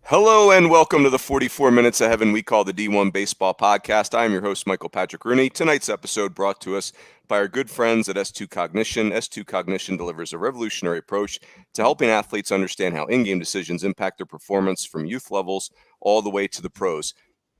Hello and welcome to the 44 Minutes of Heaven we call the D1Baseball Podcast. I am your host, Michael Patrick Rooney. Tonight's episode brought to us by our good friends at S2 Cognition. S2 Cognition delivers a revolutionary approach to helping athletes understand how in-game decisions impact their performance from youth levels all the way to the pros.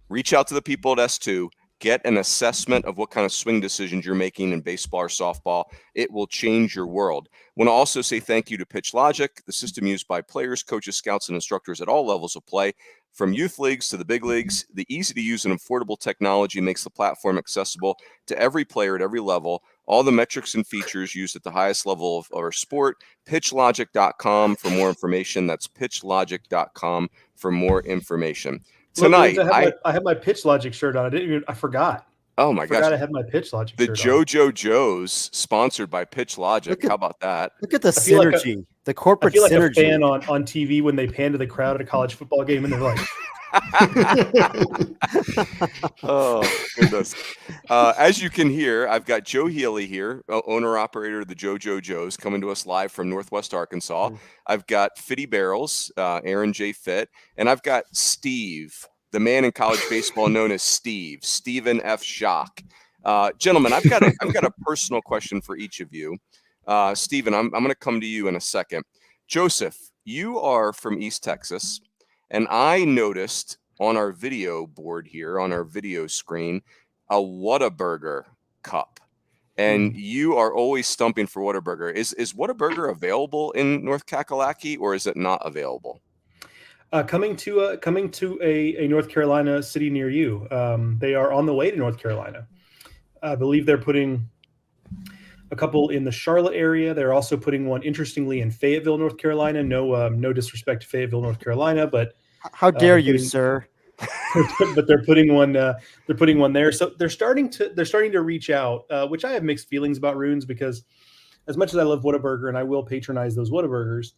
Reach out to the people at S2. Get an assessment of what kind of swing decisions you're making in baseball or softball. It will change your world. I want to also say thank you to Pitch Logic, the system used by players, coaches, scouts, and instructors at all levels of play. From youth leagues to the big leagues, the easy-to-use and affordable technology makes the platform accessible to every player at every level. All the metrics and features used at the highest level of our sport. PitchLogic.com for more information. That's PitchLogic.com for more information. Tonight, I have my Pitch Logic shirt on. I forgot. Oh my gosh! I had my Pitch Logic shirt on. The JoJo Joes, sponsored by Pitch Logic. How about that? Look at the synergy, the corporate synergy. I feel like a fan on TV when they pan to the crowd at a college football game and they're like, oh goodness! As you can hear, I've got Joe Healy here, owner operator of the JoJo Joes, coming to us live from Northwest Arkansas. I've got Fitty Barrels, Aaron J. Fitt, and I've got Steve, the man in college baseball known as Stephen F. Schoch. Gentlemen, I've got a personal question for each of you. Stephen, I'm going to come to you in a second. Joseph, you are from East Texas. And I noticed on our video board here, on our video screen, a Whataburger cup. And you are always stumping for Whataburger. Is Whataburger available in North Kakalaki, or is it not available? Coming to a North Carolina city near you. They are on the way to North Carolina. I believe they're putting a couple in the Charlotte area. They're also putting one, interestingly, in Fayetteville, North Carolina. No disrespect to Fayetteville, North Carolina, but how dare you, sir? But they're putting one. They're putting one there. So they're starting to reach out, which I have mixed feelings about, Runes, because as much as I love Whataburger and I will patronize those Whataburgers,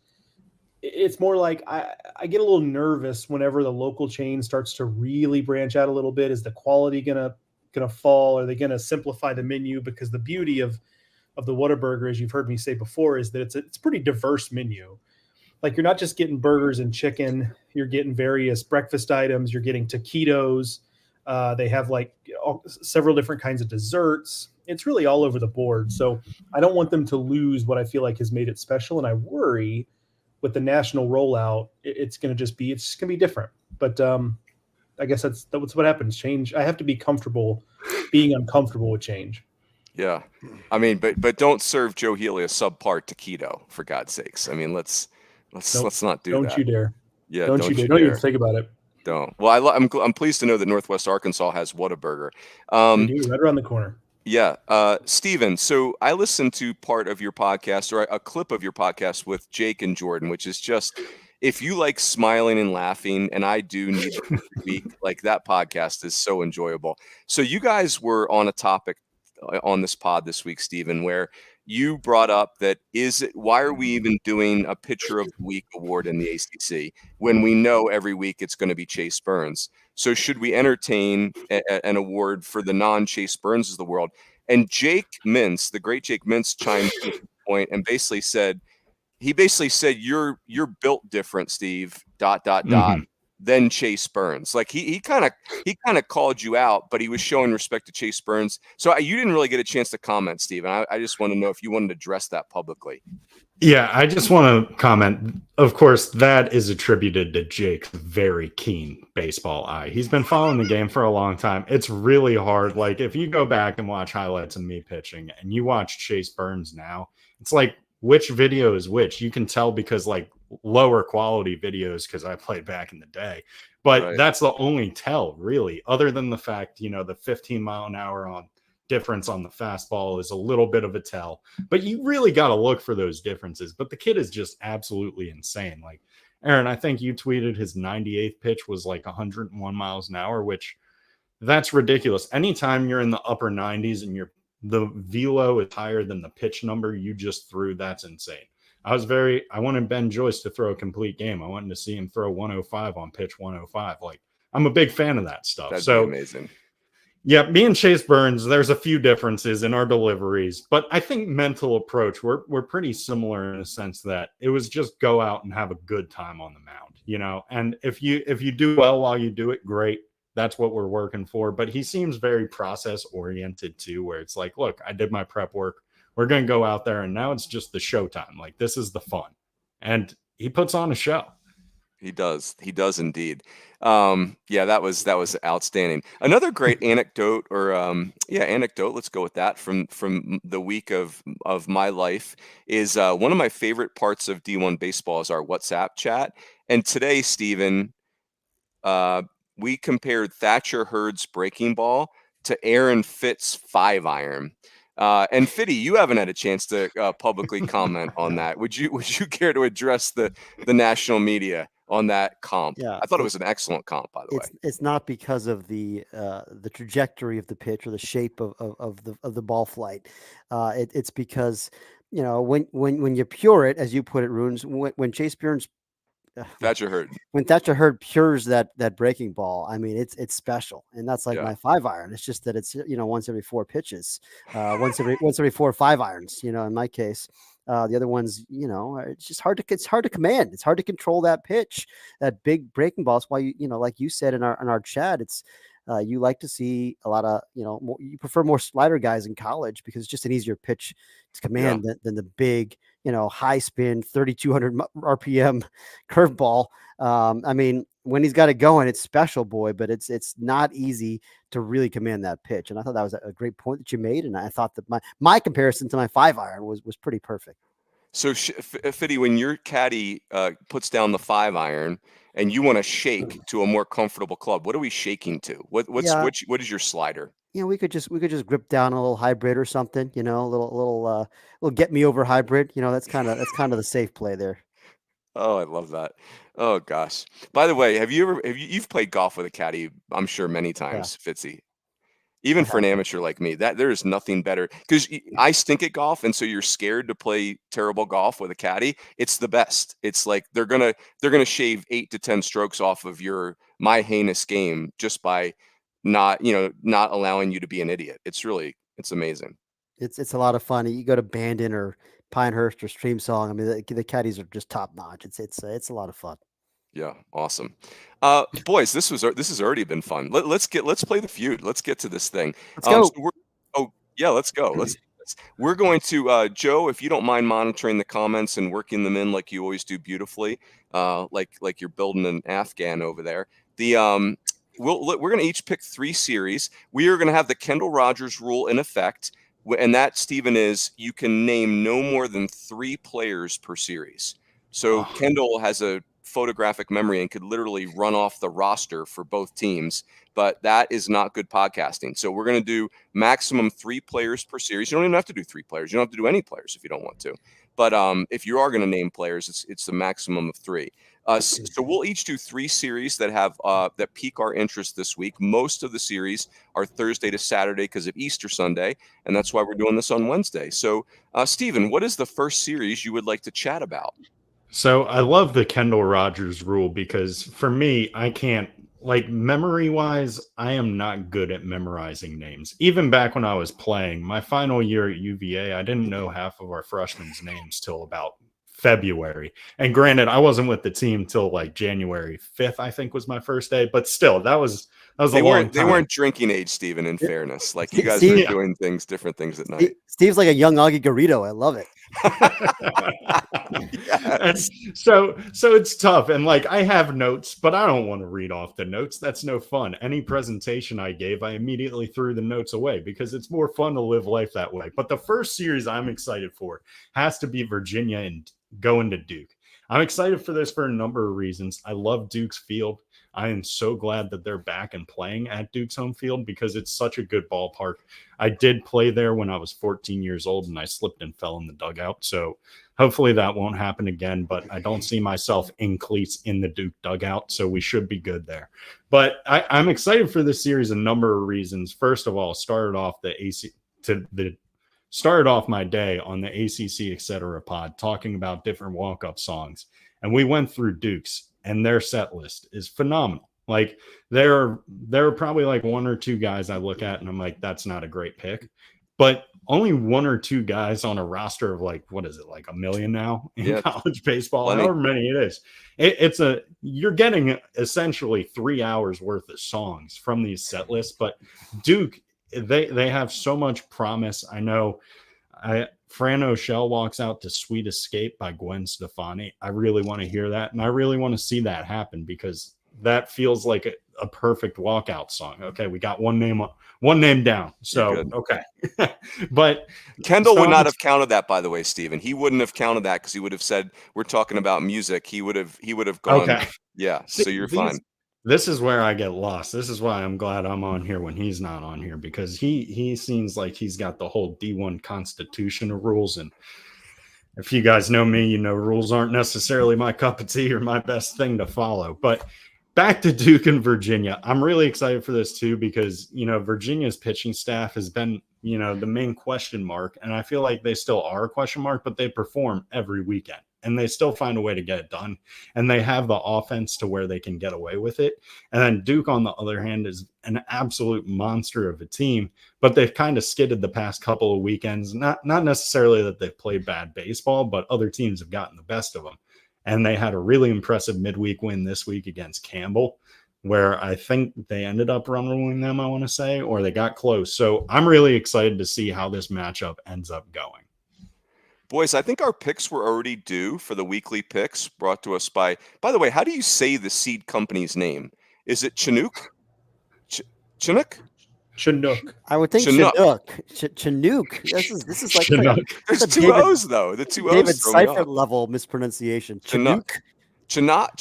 it's more like I get a little nervous whenever the local chain starts to really branch out a little bit. Is the quality gonna fall? Are they gonna simplify the menu? Because the beauty of the Whataburger, as you've heard me say before, is that it's a pretty diverse menu. Like, you're not just getting burgers and chicken, you're getting various breakfast items, you're getting taquitos. They have several different kinds of desserts. It's really all over the board. So I don't want them to lose what I feel like has made it special. And I worry with the national rollout, it's going to be different. But I guess that's what happens. Change. I have to be comfortable being uncomfortable with change. Yeah, I mean, but don't serve Joe Healy a subpar taquito, for God's sakes. I mean, let's not do that. Don't you dare. Yeah, don't you dare. Don't even think about it. Don't. Well, I'm pleased to know that Northwest Arkansas has Whataburger. We do, right around the corner. Yeah, Stephen. So I listened to part of your podcast, or a clip of your podcast with Jake and Jordan, which is just, if you like smiling and laughing, and I do need every week, like, that podcast is so enjoyable. So you guys were on a topic on this pod this week, Stephen, where you brought up that why are we even doing a Pitcher of the Week award in the ACC when we know every week it's going to be Chase Burns? So should we entertain an award for the non-Chase Burns of the world? And Jake Mintz, the great Jake Mintz, chimed in at the point and basically said, you're built different, Steve, ... than Chase Burns. Like, he kind of called you out, but he was showing respect to Chase Burns. So you didn't really get a chance to comment, Steve. And I just want to know if you wanted to address that publicly. Yeah, I just want to comment. Of course, that is attributed to Jake's very keen baseball eye. He's been following the game for a long time. It's really hard. Like, if you go back and watch highlights of me pitching and you watch Chase Burns now, it's like, which video is which? You can tell because, like, lower quality videos, because I played back in the day, but right. That's the only tell, really, other than the fact, the 15 mile an hour on difference on the fastball is a little bit of a tell, but you really got to look for those differences. But the kid is just absolutely insane. Like, Aaron, I think you tweeted his 98th pitch was like 101 miles an hour, which that's ridiculous. Anytime you're in the upper 90s and the velo is higher than the pitch number you just threw, that's insane. I wanted Ben Joyce to throw a complete game. I wanted to see him throw 105 on pitch 105. Like, I'm a big fan of that stuff. That'd be amazing. Yeah, me and Chase Burns, there's a few differences in our deliveries, but I think mental approach, we're pretty similar in a sense that it was just go out and have a good time on the mound, and if you do well while you do it, great. That's what we're working for. But he seems very process oriented too, where it's like, look, I did my prep work. We're going to go out there and now it's just the showtime. Like, this is the fun. And he puts on a show. He does indeed. Yeah, that was outstanding. Another great anecdote, or anecdote. Let's go with that from the week of my life is one of my favorite parts of D1 Baseball is our WhatsApp chat. And today, Stephen, we compared Thatcher Hurd's breaking ball to Aaron Fitt's 5-iron. And Fitty, you haven't had a chance to publicly comment on that. Would you care to address the national media on that comp? Yeah, I thought it was an excellent comp, by the way. It's not because of the trajectory of the pitch or the shape of the ball flight. It's because when you pure it, as you put it, Runes, when Chase Burns. Thatcher Hurd. When Thatcher Hurd pures that breaking ball, I mean it's special, and that's like my 5-iron. It's just that it's once every 4 pitches, once every 4 or 5 irons. In my case, the other ones, it's just hard to command. It's hard to control that pitch, that big breaking ball. That's why like you said in our chat, it's you like to see a lot of you prefer more slider guys in college because it's just an easier pitch to command than the big high spin 3,200 RPM curveball. I mean, when he's got it going, it's special, boy, but it's not easy to really command that pitch. And I thought that was a great point that you made. And I thought that my comparison to my 5-iron was pretty perfect. So Fitty, when your caddy puts down the 5-iron and you want to shake to a more comfortable club, what are we shaking to? What is your slider? We could just grip down a little hybrid or something, a little get me over hybrid. That's kind of the safe play there. Oh, I love that. Oh gosh. By the way, you've played golf with a caddy, I'm sure many times, Fitzy. Even for an amateur like me, that there is nothing better because I stink at golf, and so you're scared to play terrible golf with a caddy. It's the best. It's like they're gonna shave 8 to 10 strokes off of my heinous game just by not allowing you to be an idiot. It's amazing. It's a lot of fun. You go to Bandon or Pinehurst or Streamsong. I mean, the caddies are just top notch. It's a lot of fun. Yeah, awesome. Boys, this has already been fun. Let's play the feud. Let's get to this thing. Let's go. Let's go. We're going to Joe, if you don't mind monitoring the comments and working them in like you always do beautifully, like you're building an Afghan over there. We're going to each pick 3 series. We are going to have the Kendall Rogers rule in effect, and that, Stephen, is you can name no more than 3 players per series. So Kendall has a photographic memory and could literally run off the roster for both teams, but that is not good podcasting. So we're going to do maximum 3 players per series. You don't even have to do 3 players. You don't have to do any players if you don't want to. But if you are going to name players, it's the maximum of 3. So we'll each do 3 series that have that pique our interest this week. Most of the series are Thursday to Saturday because of Easter Sunday, and that's why we're doing this on Wednesday. So, Stephen, what is the first series you would like to chat about? So I love the Kendall Rogers rule because for me, I can't, memory-wise, I am not good at memorizing names. Even back when I was playing, my final year at UVA, I didn't know half of our freshmen names till about February. And granted, I wasn't with the team till January 5th, I think was my first day. But still, that was a long time. They weren't drinking age, Stephen, in fairness. You guys were doing different things at night. Steve's like a young Augie Garrido. I love it. Yes. So it's tough. And I have notes, but I don't want to read off the notes. That's no fun. Any presentation I gave, I immediately threw the notes away because it's more fun to live life that way. But the first series I'm excited for has to be Virginia and going to Duke. I'm excited for this for a number of reasons. I love Duke's field. I am so glad that they're back and playing at Duke's home field because it's such a good ballpark. I did play there when I was 14 years old and I slipped and fell in the dugout. So hopefully that won't happen again, but I don't see myself in cleats in the Duke dugout. So we should be good there. But I'm excited for this series a number of reasons. First of all, started off my day on the ACC Etc. pod talking about different walk-up songs. And we went through Duke's, and their set list is phenomenal. Like there are probably like one or two guys I look at and I'm like, that's not a great pick. But only one or two guys on a roster of like, what is it, like 1 million now in college baseball, however many it is. You're getting essentially 3 hours worth of songs from these set lists. But Duke, they have so much promise. I know Fran O'Shell walks out to Sweet Escape by Gwen Stefani. I really want to hear that. And I really want to see that happen because that feels like a perfect walkout song. Okay, we got one name down. So okay. But Kendall would not have counted that, by the way, Stephen. He wouldn't have counted that because he would have said we're talking about music. He would have gone. Okay. Yeah. So you're fine. This is where I get lost. This is why I'm glad I'm on here when he's not on here, because he seems like he's got the whole D1 constitution of rules. And if you guys know me, you know rules aren't necessarily my cup of tea or my best thing to follow. But back to Duke and Virginia. I'm really excited for this too, because, Virginia's pitching staff has been, the main question mark. And I feel like they still are a question mark, but they perform every weekend and they still find a way to get it done. And they have the offense to where they can get away with it. And then Duke, on the other hand, is an absolute monster of a team, but they've kind of skidded the past couple of weekends. Not necessarily that they've played bad baseball, but other teams have gotten the best of them. And they had a really impressive midweek win this week against Campbell, where I think they ended up run-ruling them, I want to say, or they got close. So I'm really excited to see how this matchup ends up going. Boys, I think our picks were already due for the weekly picks brought to us by the way, how do you say the seed company's name? Is it Chinook? Chinook? Chinook. I would think Chinook. Chinook. This is like Chinook. There's two O's though. The two O's. David Seifert level mispronunciation. Chinook. Chinook.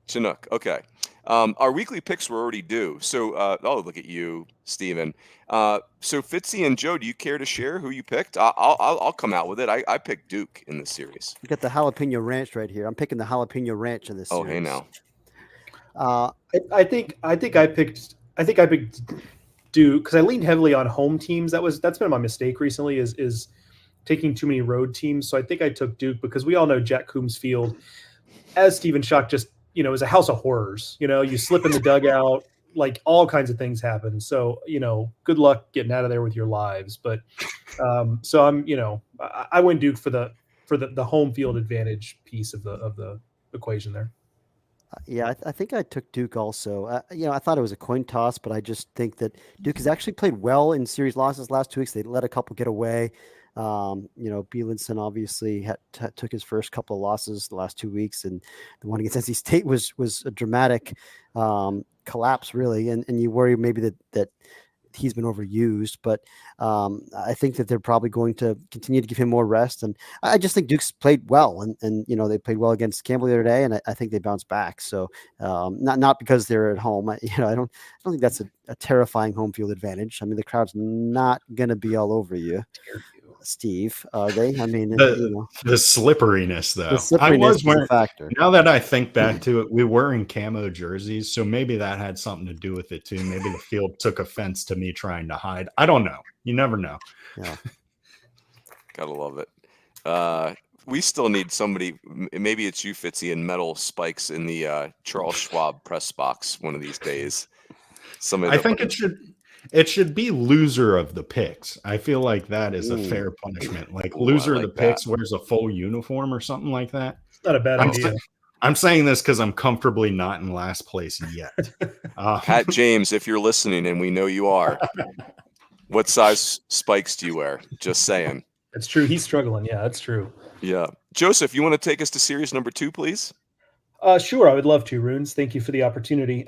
Chinook. Okay. Our weekly picks were already due. So, look at you, Stephen. So Fitzy and Joe, do you care to share who you picked? I'll come out with it. I picked Duke in this series. You got the jalapeno ranch right here. I'm picking the jalapeno ranch in this series. Oh, hey now. I think I picked Duke because I leaned heavily on home teams. That's been my mistake recently is taking too many road teams. So I think I took Duke because we all know Jack Coombs Field, as Stephen Schoch just is a house of horrors. You slip in the dugout, like all kinds of things happen. So good luck getting out of there with your lives. But so I went Duke for the home field advantage piece of the equation there. Yeah, I think I took Duke also. I thought it was a coin toss, but I just think that Duke has actually played well in series losses last 2 weeks. They let a couple get away. Bielenson obviously took his first couple of losses the last 2 weeks, and the one against NC State was a dramatic collapse, really. And you worry maybe that he's been overused, but I think that they're probably going to continue to give him more rest. And I just think Duke's played well, and they played well against Campbell the other day, and I think they bounced back. So not because they're at home. I don't think that's a terrifying home field advantage. I mean, the crowd's not going to be all over you, Steve. Are they? I mean, the slipperiness, though. The slipperiness is a factor. Now that I think back to it, we were in camo jerseys, so maybe that had something to do with it too. Maybe the field took offense to me trying to hide. I don't know. You never know. Yeah. Gotta love it. We still need somebody. Maybe it's you, Fitzy, and metal spikes in the Charles Schwab press box one of these days. I think it should be loser of the picks. I feel like that is a fair punishment. Like loser of the picks wears a full uniform or something like that. It's not a bad idea. I'm saying this because I'm comfortably not in last place yet. Pat James, if you're listening, and we know you are, what size spikes do you wear? Just saying. That's true. He's struggling. Yeah, that's true. Yeah. Joseph, you want to take us to series number 2, please? Sure, I would love to, Runes. Thank you for the opportunity.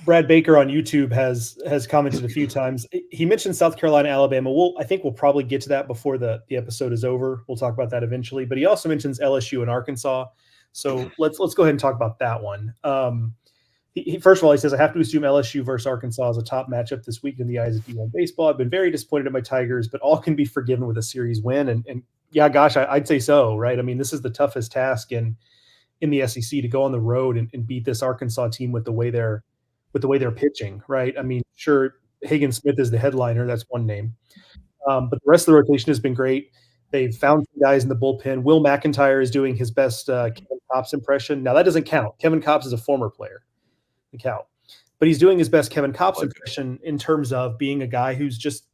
Brad Baker on YouTube has commented a few times. He mentioned South Carolina, Alabama. I think we'll probably get to that before the episode is over. We'll talk about that eventually. But he also mentions LSU and Arkansas. So let's go ahead and talk about that one. First of all, he says, I have to assume LSU versus Arkansas is a top matchup this week in the eyes of D1Baseball. I've been very disappointed in my Tigers, but all can be forgiven with a series win. And yeah, gosh, I'd say so, right? I mean, this is the toughest task in the SEC to go on the road and beat this Arkansas team with the way they're pitching, right? I mean, sure, Hagen Smith is the headliner. That's one name. But the rest of the rotation has been great. They've found some guys in the bullpen. Will McIntyre is doing his best Kopp's impression. Now that doesn't count. Kevin Kopp's is a former player. It count. But he's doing his best Kevin Kopp's impression in terms of being a guy who's just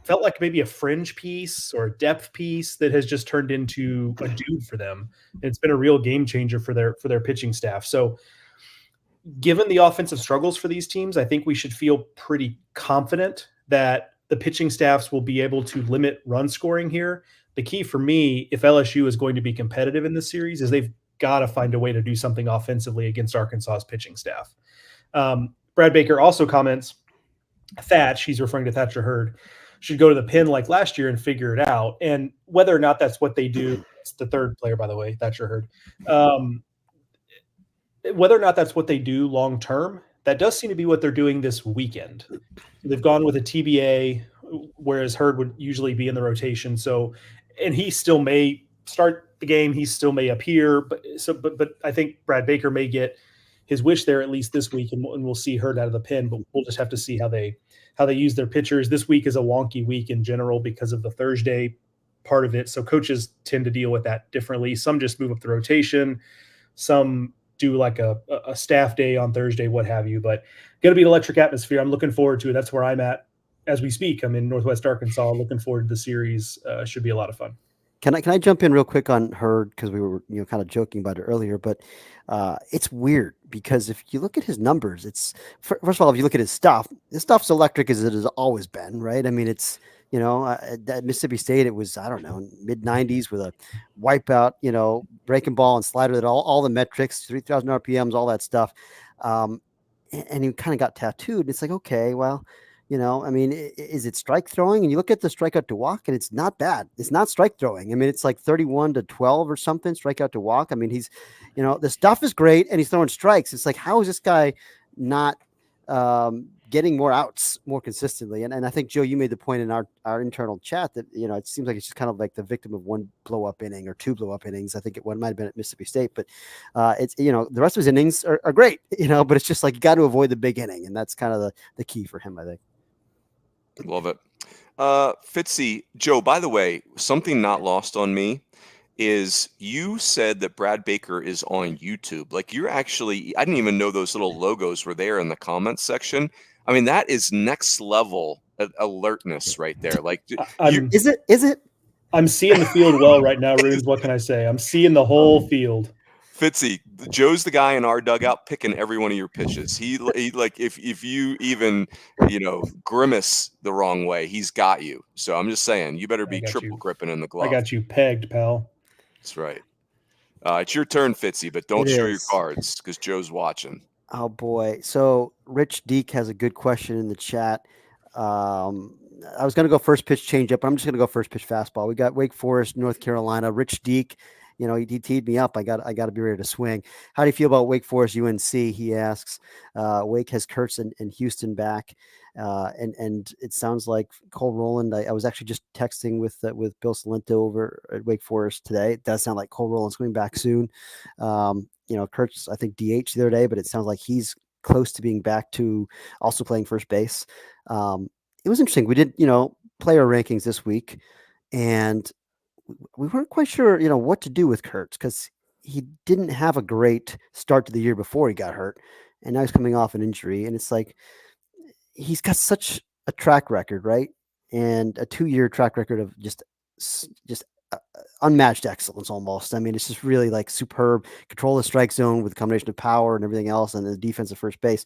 felt like maybe a fringe piece or a depth piece that has just turned into a dude for them. And it's been a real game changer for their pitching staff. So given the offensive struggles for these teams, I think we should feel pretty confident that the pitching staffs will be able to limit run scoring here. The key for me, if LSU is going to be competitive in this series, is they've got to find a way to do something offensively against Arkansas's pitching staff. Brad Baker also comments, Thatch, he's referring to Thatcher Hurd, should go to the pin like last year and figure it out. And whether or not that's what they do, it's the third player, by the way, Thatcher Hurd. Whether or not that's what they do long term, that does seem to be what they're doing this weekend. They've gone with a TBA, whereas Hurd would usually be in the rotation. So, and he still may start the game, he still may appear, but I think Brad Baker may get his wish there at least this week, and we'll see Hurd out of the pen. But we'll just have to see how they use their pitchers. This week is a wonky week in general because of the Thursday part of it. So coaches tend to deal with that differently. Some just move up the rotation. Some do like a staff day on Thursday, what have you. But going to be an electric atmosphere. I'm looking forward to it. That's where I'm at as we speak. I'm in Northwest Arkansas. Looking forward to the series. Should be a lot of fun. Can I jump in real quick on Hurd, because we were kind of joking about it earlier, but it's weird because if you look at his numbers, it's first of all, if you look at his stuff's electric as it has always been, right? I mean, it's at Mississippi State, it was, I don't know, mid 90s with a wipeout, breaking ball and slider, that all the metrics, 3,000 RPMs, all that stuff, and he kind of got tattooed. And it's like, okay, well. I mean, is it strike throwing? And you look at the strikeout to walk, and it's not bad. It's not strike throwing. I mean, it's like 31-12 or something, strikeout to walk. I mean, he's, the stuff is great, and he's throwing strikes. It's like, how is this guy not getting more outs more consistently? And I think, Joe, you made the point in our internal chat that, it seems like it's just kind of like the victim of one blow-up inning or two blow-up innings. I think it might have been at Mississippi State, but it's, the rest of his innings are great, but it's just like you got to avoid the big inning, and that's kind of the key for him, I think. Love it. Fitzy, Joe, by the way, something not lost on me is you said that Brad Baker is on YouTube. Like, you're actually, I didn't even know those little logos were there in the comments section. I mean, that is next level alertness right there. Like, is it? I'm seeing the field well right now, Runes. What can I say? I'm seeing the whole field. Fitzy, Joe's the guy in our dugout picking every one of your pitches. He like if you even grimace the wrong way, he's got you. So I'm just saying, you better be triple gripping in the glove. I got you pegged, pal. That's right. It's your turn, Fitzy, but don't show your cards because Joe's watching. Oh boy! So Rich Deek has a good question in the chat. I was going to go first pitch changeup, but I'm just going to go first pitch fastball. We got Wake Forest, North Carolina. Rich Deek. He teed me up. I got to be ready to swing. How do you feel about Wake Forest UNC? He asks. Wake has Kurtz and Houston back, and it sounds like Cole Rowland. I was actually just texting with Bill Salento over at Wake Forest today. It does sound like Cole Rowland's coming back soon. Kurtz, I think DH the other day, but it sounds like he's close to being back to also playing first base. It was interesting. We did player rankings this week, and we weren't quite sure, what to do with Kurtz because he didn't have a great start to the year before he got hurt, and now he's coming off an injury. And it's like he's got such a track record, right? And a 2-year track record of just unmatched excellence almost. I mean, it's just really like superb control of the strike zone with a combination of power and everything else, and the defense at first base.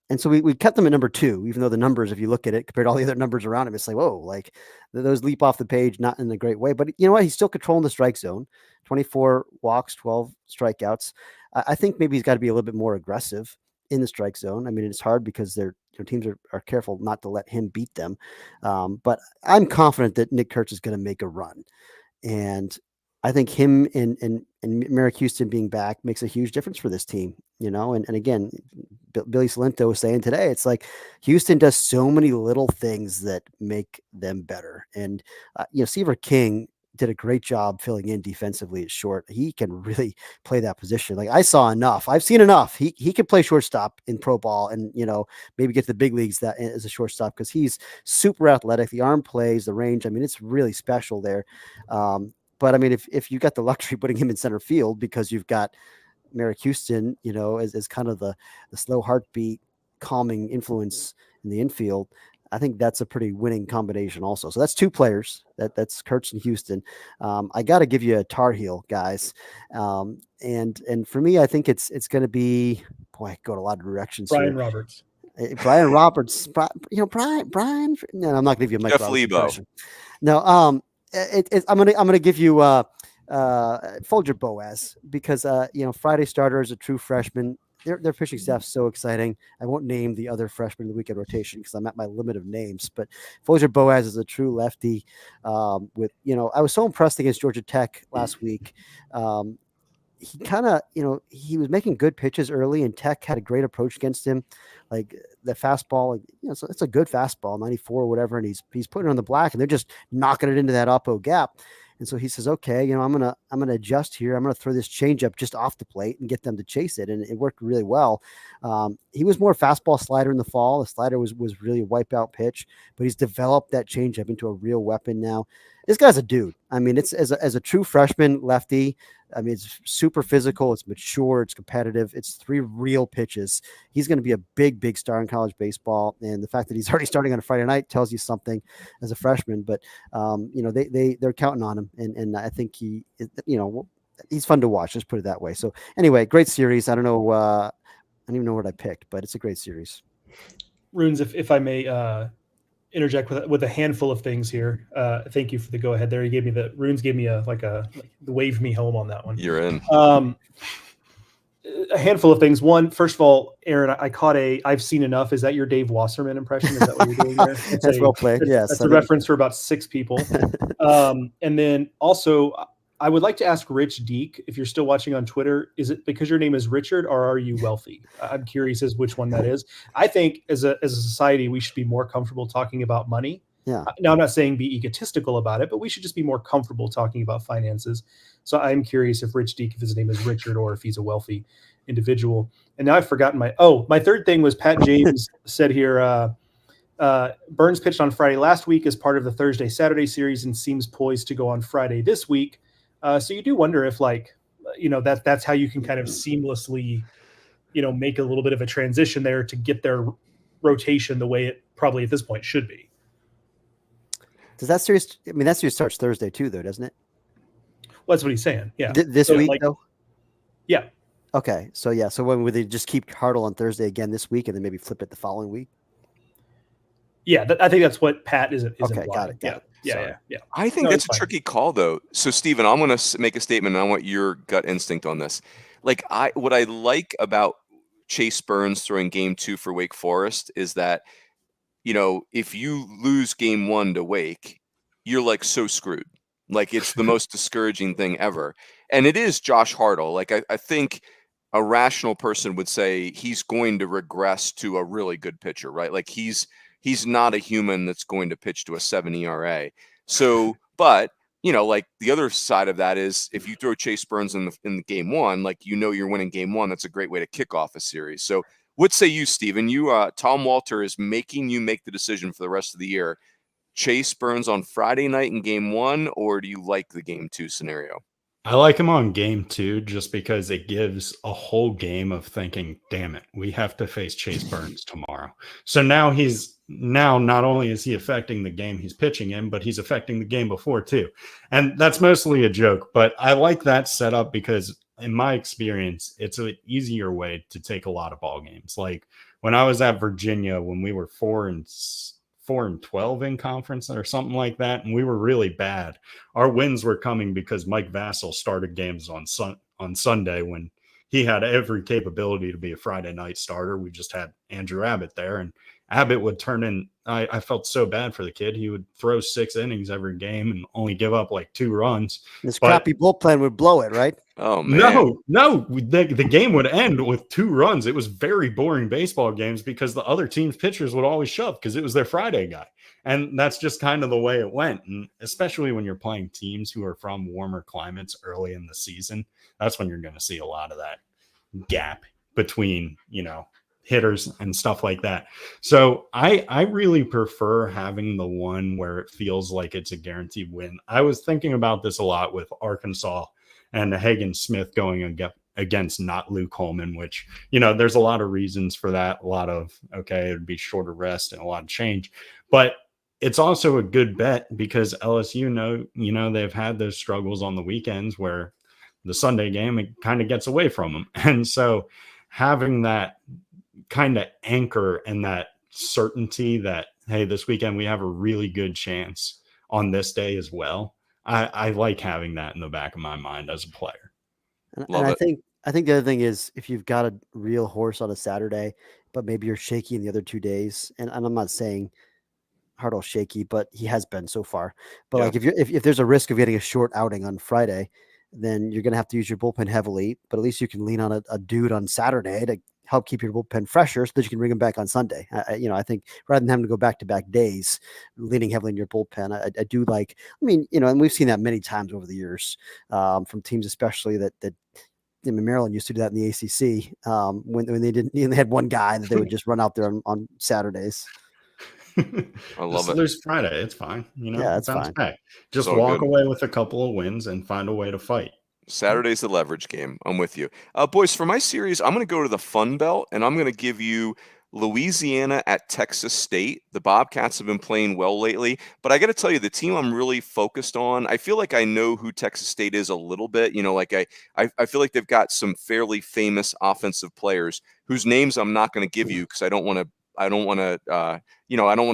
And so we kept them at number 2, even though the numbers, if you look at it, compared to all the other numbers around him, it's like, whoa, like those leap off the page, not in a great way. But you know what? He's still controlling the strike zone, 24 walks, 12 strikeouts. I think maybe he's got to be a little bit more aggressive in the strike zone. I mean, it's hard because their teams are careful not to let him beat them. But I'm confident that Nick Kurtz is going to make a run. And I think him and Merrick Houston being back makes a huge difference for this team, and again, Billy Salento was saying today, it's like Houston does so many little things that make them better. And, Seaver King did a great job filling in defensively at short. He can really play that position. Like I've seen enough. He can play shortstop in pro ball and, maybe get to the big leagues that as a shortstop because he's super athletic. The arm plays, the range. I mean, it's really special there. But I mean, if you got the luxury putting him in center field because you've got Merrick Houston, as kind of the slow heartbeat, calming influence in the infield, I think that's a pretty winning combination also. So that's two players. That's Kurtz and Houston. I got to give you a Tar Heel, guys. And for me, I think it's going to be, boy, I go to a lot of directions Brian here. Roberts. Brian Roberts. Brian. No, I'm not going to give you a Mike Jeff Roberts Lebo. impression. No, I'm gonna give you Folger Boaz because Friday starter is a true freshman. Their pitching staff's so exciting. I won't name the other freshmen in the weekend rotation because I'm at my limit of names. But Folger Boaz is a true lefty. I was so impressed against Georgia Tech last week. He kind of, he was making good pitches early, and Tech had a great approach against him. Like the fastball, so it's a good fastball, 94 or whatever, and he's putting it on the black, and they're just knocking it into that oppo gap. And so he says, okay, I'm gonna adjust here. I'm gonna throw this changeup just off the plate and get them to chase it, and it worked really well. He was more fastball slider in the fall. The slider was really a wipeout pitch, but he's developed that changeup into a real weapon now. This guy's a dude. I mean, it's as a true freshman lefty. I mean, it's super physical. It's mature. It's competitive. It's 3 real pitches. He's going to be a big, big star in college baseball. And the fact that he's already starting on a Friday night tells you something as a freshman. But they're counting on him, and I think he's fun to watch. Let's put it that way. So anyway, great series. I don't know. I don't even know what I picked, but it's a great series. Runes, if I may interject with a handful of things here. Thank you for the go ahead there. Runes gave me the wave me home on that one. You're in. A handful of things. One, first of all, Aaron, I caught I've seen enough. Is that your Dave Wasserman impression? Is that what you're doing there? That's well played. Yes. That's a reference for about 6 people. And then also, I would like to ask Rich Deek, if you're still watching on Twitter, is it because your name is Richard or are you wealthy? I'm curious as which one that is. I think as a society, we should be more comfortable talking about money. Yeah. Now, I'm not saying be egotistical about it, but we should just be more comfortable talking about finances. So I'm curious if Rich Deek, if his name is Richard or if he's a wealthy individual. And now I've forgotten my third thing was Pat James said here, Burns pitched on Friday last week as part of the Thursday-Saturday series and seems poised to go on Friday this week. So you do wonder if that's how you can kind of seamlessly, make a little bit of a transition there to get their rotation the way it probably at this point should be. Does that series? I mean, that series starts Thursday too, though, doesn't it? Well, that's what he's saying. Yeah. This week, though. Yeah. Okay. So yeah. So when would they just keep Cardle on Thursday again this week, and then maybe flip it the following week? Yeah, I think that's what Pat is. Okay, implying. got it. Yeah. I think that's a tricky call, though. So, Stephen, I'm going to make a statement, and I want your gut instinct on this. What I like about Chase Burns throwing game 2 for Wake Forest is that, if you lose game 1 to Wake, you're so screwed. It's the most discouraging thing ever. And it is Josh Hartle. I think a rational person would say he's going to regress to a really good pitcher, right? He's not a human that's going to pitch to a 7 ERA. So, but the other side of that is if you throw Chase Burns in the game 1, you're winning game 1. That's a great way to kick off a series. So, what say you, Stephen? Tom Walter is making you make the decision for the rest of the year. Chase Burns on Friday night in game 1, or do you like the game 2 scenario? I like him on game 2 just because it gives a whole game of thinking, damn it, we have to face Chase Burns tomorrow. So now not only is he affecting the game he's pitching in, but he's affecting the game before too. And that's mostly a joke, but I like that setup because in my experience, it's an easier way to take a lot of ball games. Like when I was at Virginia, when we were 4-12 in conference or something like that, and we were really bad. Our wins were coming because Mike Vassell started games on Sunday when he had every capability to be a Friday night starter. We just had Andrew Abbott there, and Abbott would turn in. I felt so bad for the kid. He would throw 6 innings every game and only give up 2 runs. This crappy bullpen would blow it, right? Oh, man. No. The game would end with 2 runs. It was very boring baseball games because the other team's pitchers would always shove because it was their Friday guy. And that's just kind of the way it went. And especially when you're playing teams who are from warmer climates early in the season, that's when you're going to see a lot of that gap between, hitters and stuff like that. So I really prefer having the one where it feels like it's a guaranteed win. I was thinking about this a lot with Arkansas and Hagen Smith going against not Luke Holman, which, there's a lot of reasons for that. A lot of, it would be shorter rest and a lot of change, but it's also a good bet because LSU they've had those struggles on the weekends where the Sunday game, it kind of gets away from them. And so having that kind of anchor and that certainty that, hey, this weekend we have a really good chance on this day as well. I like having that in the back of my mind as a player. And I think the other thing is if you've got a real horse on a Saturday, but maybe you're shaky in the other 2 days, and I'm not saying Hartle's shaky, but he has been so far. But like if there's a risk of getting a short outing on Friday, then you're going to have to use your bullpen heavily, but at least you can lean on a dude on Saturday to help keep your bullpen fresher so that you can bring him back on Sunday. I think rather than having to go back-to-back days, leaning heavily in your bullpen, I do like, and we've seen that many times over the years from teams, especially that Maryland used to do that in the ACC when they had one guy that they would just run out there on Saturdays. I love it. Lose Friday, it's fine. It's fine. Back. Just walk away with a couple of wins and find a way to fight. Saturday's the leverage game. I'm with you. Boys, for my series, I'm going to go to the Fun Belt, and I'm going to give you Louisiana at Texas State. The Bobcats have been playing well lately, but I got to tell you, the team I'm really focused on, I feel like I know who Texas State is a little bit. I feel like they've got some fairly famous offensive players whose names I'm not going to give you because I don't want to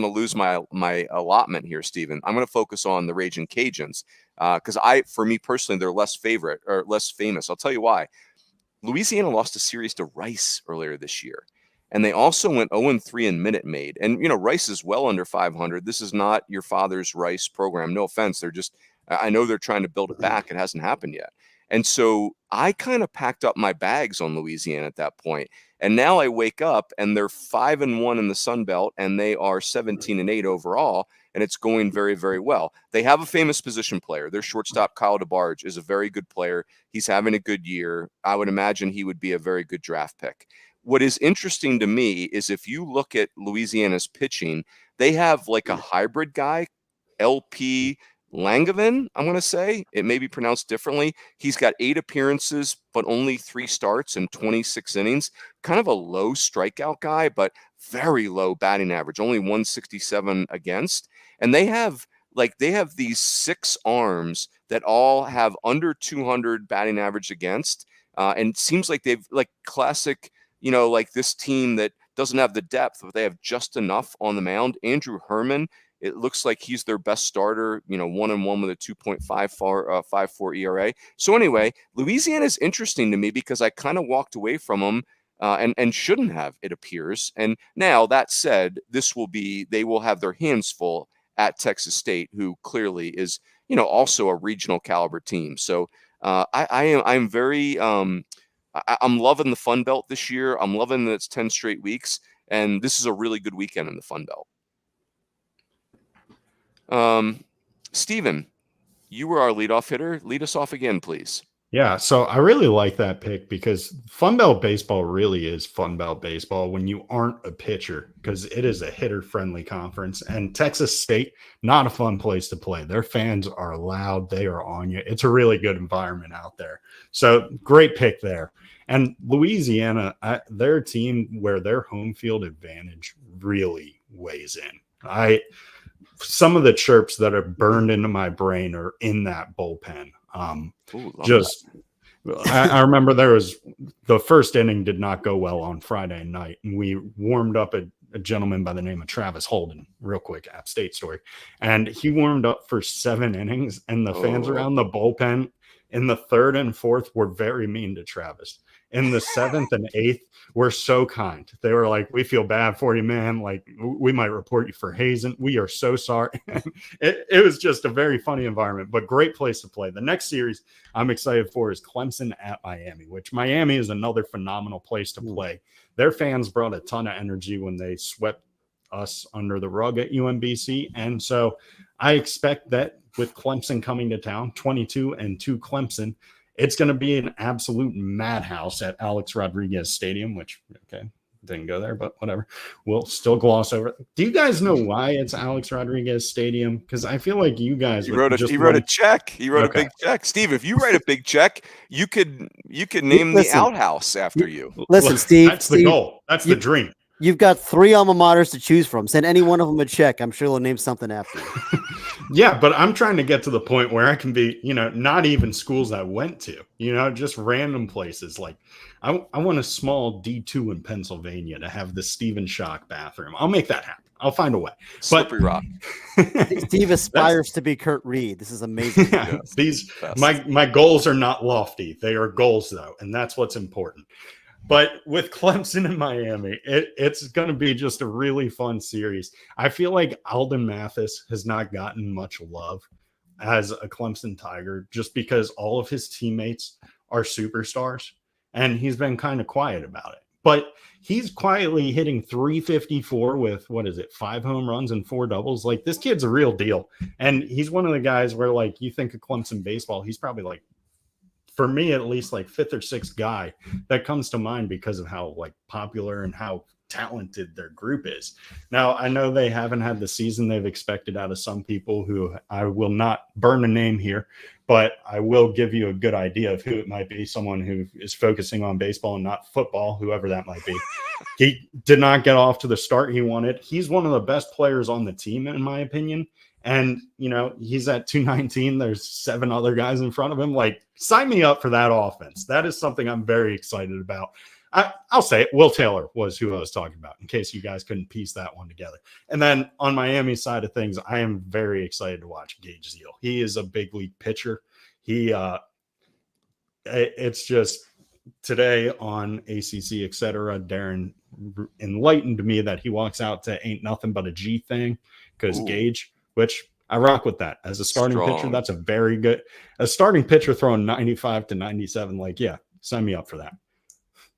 lose my allotment here, Stephen. I'm going to focus on the Ragin' Cajuns because for me personally, they're less famous. I'll tell you why. Louisiana lost a series to Rice earlier this year, and they also went 0-3 in Minute Maid. And Rice is well under 500. This is not your father's Rice program. No offense. I know they're trying to build it back. It hasn't happened yet. And so I kind of packed up my bags on Louisiana at that point. And now I wake up and they're 5-1 in the Sun Belt and they are 17-8 overall. And it's going very, very well. They have a famous position player. Their shortstop, Kyle DeBarge, is a very good player. He's having a good year. I would imagine he would be a very good draft pick. What is interesting to me is if you look at Louisiana's pitching, they have like a hybrid guy, LP Langevin, I'm going to say. It may be pronounced differently. He's got 8 appearances, but only 3 starts and 26 innings. Kind of a low strikeout guy, but very low batting average, only 167 against. And they have these 6 arms that all have under 200 batting average against. And it seems like they've classic, like this team that doesn't have the depth, but they have just enough on the mound. Andrew Herman, it looks like he's their best starter, 1-1 with a 2.54 ERA. So anyway, Louisiana is interesting to me because I kind of walked away from them and shouldn't have, it appears. And now that said, they will have their hands full at Texas State, who clearly is, also a regional caliber team. So I'm very, I'm loving the Fun Belt this year. I'm loving that it's 10 straight weeks, and this is a really good weekend in the Fun Belt. Stephen, you were our leadoff hitter. Lead us off again, please. Yeah, so I really like that pick because Fun Belt baseball really is Fun Belt baseball when you aren't a pitcher, because it is a hitter-friendly conference. And Texas State, not a fun place to play. Their fans are loud. They are on you. It's a really good environment out there. So great pick there. And Louisiana, they're a team where their home field advantage really weighs in. Some of the chirps that are burned into my brain are in that bullpen. I remember there was the first inning did not go well on Friday night, and we warmed up a gentleman by the name of Travis Holden, real quick, App State story, and he warmed up for 7 innings, and the fans around the bullpen in the 3rd and 4th were very mean to Travis. In the 7th and 8th were so kind. They were like, "We feel bad for you, man. Like, we might report you for hazing. We are so sorry." It was just a very funny environment, but great place to play. The next series I'm excited for is Clemson at Miami, which Miami is another phenomenal place to play. Their fans brought a ton of energy when they swept us under the rug at UMBC. And so I expect that with Clemson coming to town, 22-2 Clemson, it's going to be an absolute madhouse at Alex Rodriguez Stadium, which, didn't go there, but whatever. We'll still gloss over it. Do you guys know why it's Alex Rodriguez Stadium? Because I feel like you guys he wrote a check. He wrote a big check. Steve, if you write a big check, you could name the outhouse after you. Listen, Steve. That's the goal. That's the dream. You've got 3 alma maters to choose from. Send any one of them a check. I'm sure they'll name something after you. Yeah, but I'm trying to get to the point where I can be, not even schools I went to, just random places. Like I want a small D2 in Pennsylvania to have the Stephen Schoch bathroom. I'll make that happen. I'll find a way. Slippery rock. Steve aspires to be Kurt Reed. This is amazing. Yeah, my goals are not lofty. They are goals though, and that's what's important. But with Clemson and Miami, it's going to be just a really fun series. I feel like Alden Mathis has not gotten much love as a Clemson Tiger just because all of his teammates are superstars, and he's been kind of quiet about it. But he's quietly hitting 354 with, 5 home runs and 4 doubles. Like, this kid's a real deal. And he's one of the guys where, like, you think of Clemson baseball, he's probably like, for me at least, like 5th or 6th guy that comes to mind because of how like popular and how talented their group is. Now, I know they haven't had the season they've expected out of some people who I will not burn a name here, but I will give you a good idea of who it might be. Someone who is focusing on baseball and not football, whoever that might be. He did not get off to the start he wanted. He's one of the best players on the team, in my opinion. And, he's at 219. There's 7 other guys in front of him. Like, sign me up for that offense. That is something I'm very excited about. I'll say it. Will Taylor was who I was talking about, in case you guys couldn't piece that one together. And then on Miami's side of things, I am very excited to watch Gage Zeal. He is a big league pitcher. It's just today on ACC, etc. Darren enlightened me that he walks out to ain't nothing but a G thing because Gage, which I rock with that as a starting pitcher. That's a very good, a starting pitcher throwing 95 to 97. Like, yeah, sign me up for that.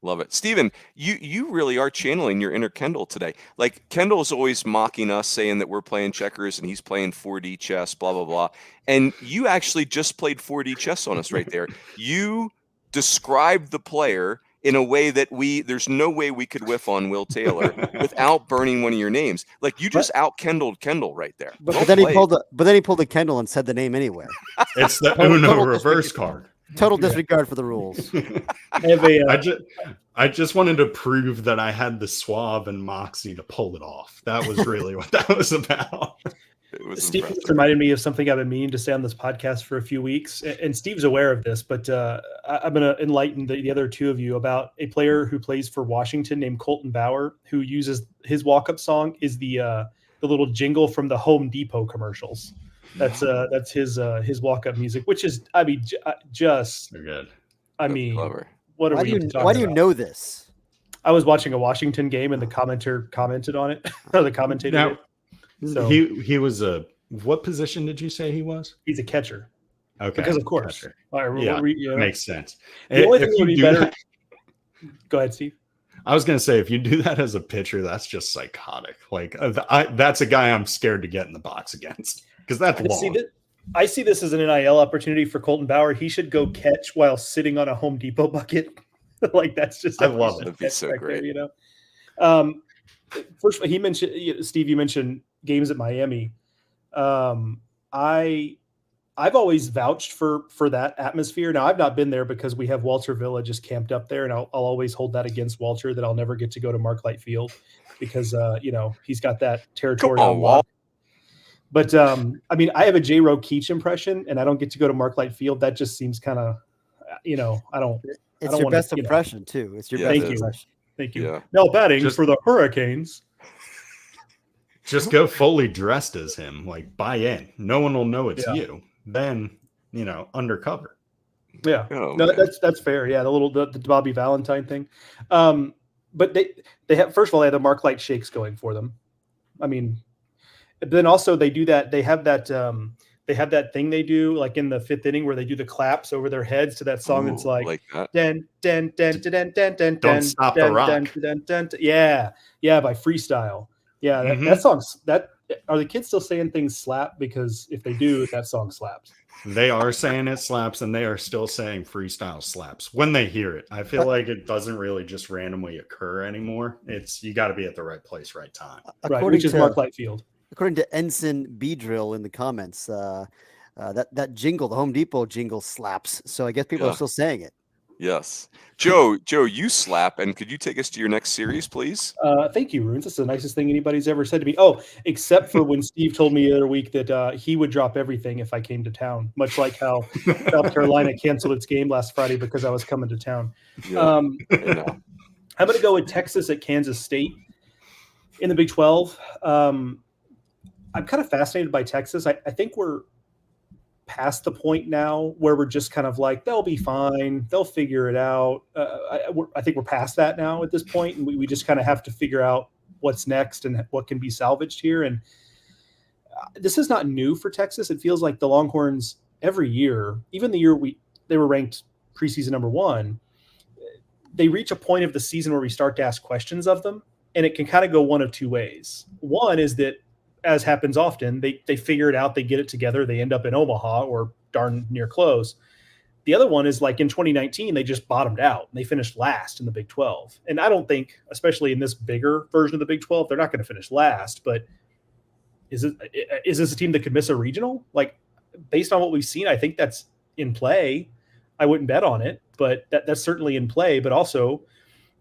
Love it. Steven, you really are channeling your inner Kendall today. Like, Kendall's always mocking us, saying that we're playing checkers and he's playing 4D chess, blah, blah, blah. And you actually just played 4D chess on us right there. You described the player in a way that there's no way we could whiff on Will Taylor without burning one of your names. Like, you just out-Kendalled Kendall right there. But then he pulled a Kendall and said the name anyway. It's the Uno reverse card. Total disregard for the rules. I just wanted to prove that I had the suave and moxie to pull it off. That was really what that was about. Steve reminded me of something I've been meaning to say on this podcast for a few weeks, and Steve's aware of this, but I'm going to enlighten the other 2 of you about a player who plays for Washington named Colton Bauer, who uses his walk-up song is the little jingle from the Home Depot commercials. That's his walk-up music, which is, I mean, just good. I mean, clever. What are why we do you know this? I was watching a Washington game and the commenter commented on it. Or the commentator. Now, so he was what position did you say he was? He's a catcher. Okay. Because of course. Makes sense. The only thing that would be better. Go ahead, Steve. I was going to say, if you do that as a pitcher, that's just psychotic. Like, that's a guy I'm scared to get in the box against because that's long. I see this as an NIL opportunity for Colton Bauer. He should go catch while sitting on a Home Depot bucket. Like, that's just I love it. That'd be so great. There, First, he mentioned, Steve, you mentioned games at Miami. I've always vouched for that atmosphere. Now, I've not been there because we have Walter Villa just camped up there, and I'll always hold that against Walter that I'll never get to go to Marklight Field because he's got that territory on lock. But I mean, I have a J-Ro Keach impression, and I don't get to go to Marklight Field. That just seems kind of, I don't. It's your best impression too. It's your best impression. Thank you. Yeah. Now batting for the Hurricanes. Just go fully dressed as him, like buy in. No one will know it's you. Then, undercover. Yeah. That's fair. Yeah, the Bobby Valentine thing. But they have, first of all, they have the Marklight shakes going for them. I mean, but then also they do that. They have that thing they do like in the 5th inning where they do the claps over their heads to that song. It's like den den den den den den. Don't stop the rock. Yeah, by Freestyle. Yeah, that song's that Are the kids still saying things slap? Because if they do, that song slaps. They are saying it slaps, and they are still saying freestyle slaps when they hear it. I feel like it doesn't really just randomly occur anymore. You got to be at the right place, right time. Right, which is Mark Lightfield. According to Ensign B Drill in the comments, that jingle, the Home Depot jingle, slaps. So I guess people are still saying it. Yes. Joe, you slap, and could you take us to your next series, please? Thank you, Runes. That's the nicest thing anybody's ever said to me. Oh, except for when Steve told me the other week that he would drop everything if I came to town, much like how South Carolina canceled its game last Friday because I was coming to town. Yeah, I'm going to go with Texas at Kansas State in the Big 12. I'm kind of fascinated by Texas. I think we're past the point now where we're just kind of like, they'll be fine, they'll figure it out. I think we're past that now at this point, and we just kind of have to figure out what's next and what can be salvaged here. And this is not new for Texas. It feels like the Longhorns every year, even the year they were ranked preseason number 1, they reach a point of the season where we start to ask questions of them, and it can kind of go one of two ways. One is that, as happens often, they figure it out, they get it together, they end up in Omaha or darn near close. The other one is like in 2019, they just bottomed out. They finished last in the Big 12. And I don't think, especially in this bigger version of the Big 12, they're not going to finish last. But is this a team that could miss a regional? Like, based on what we've seen, I think that's in play. I wouldn't bet on it, but that's certainly in play. But also,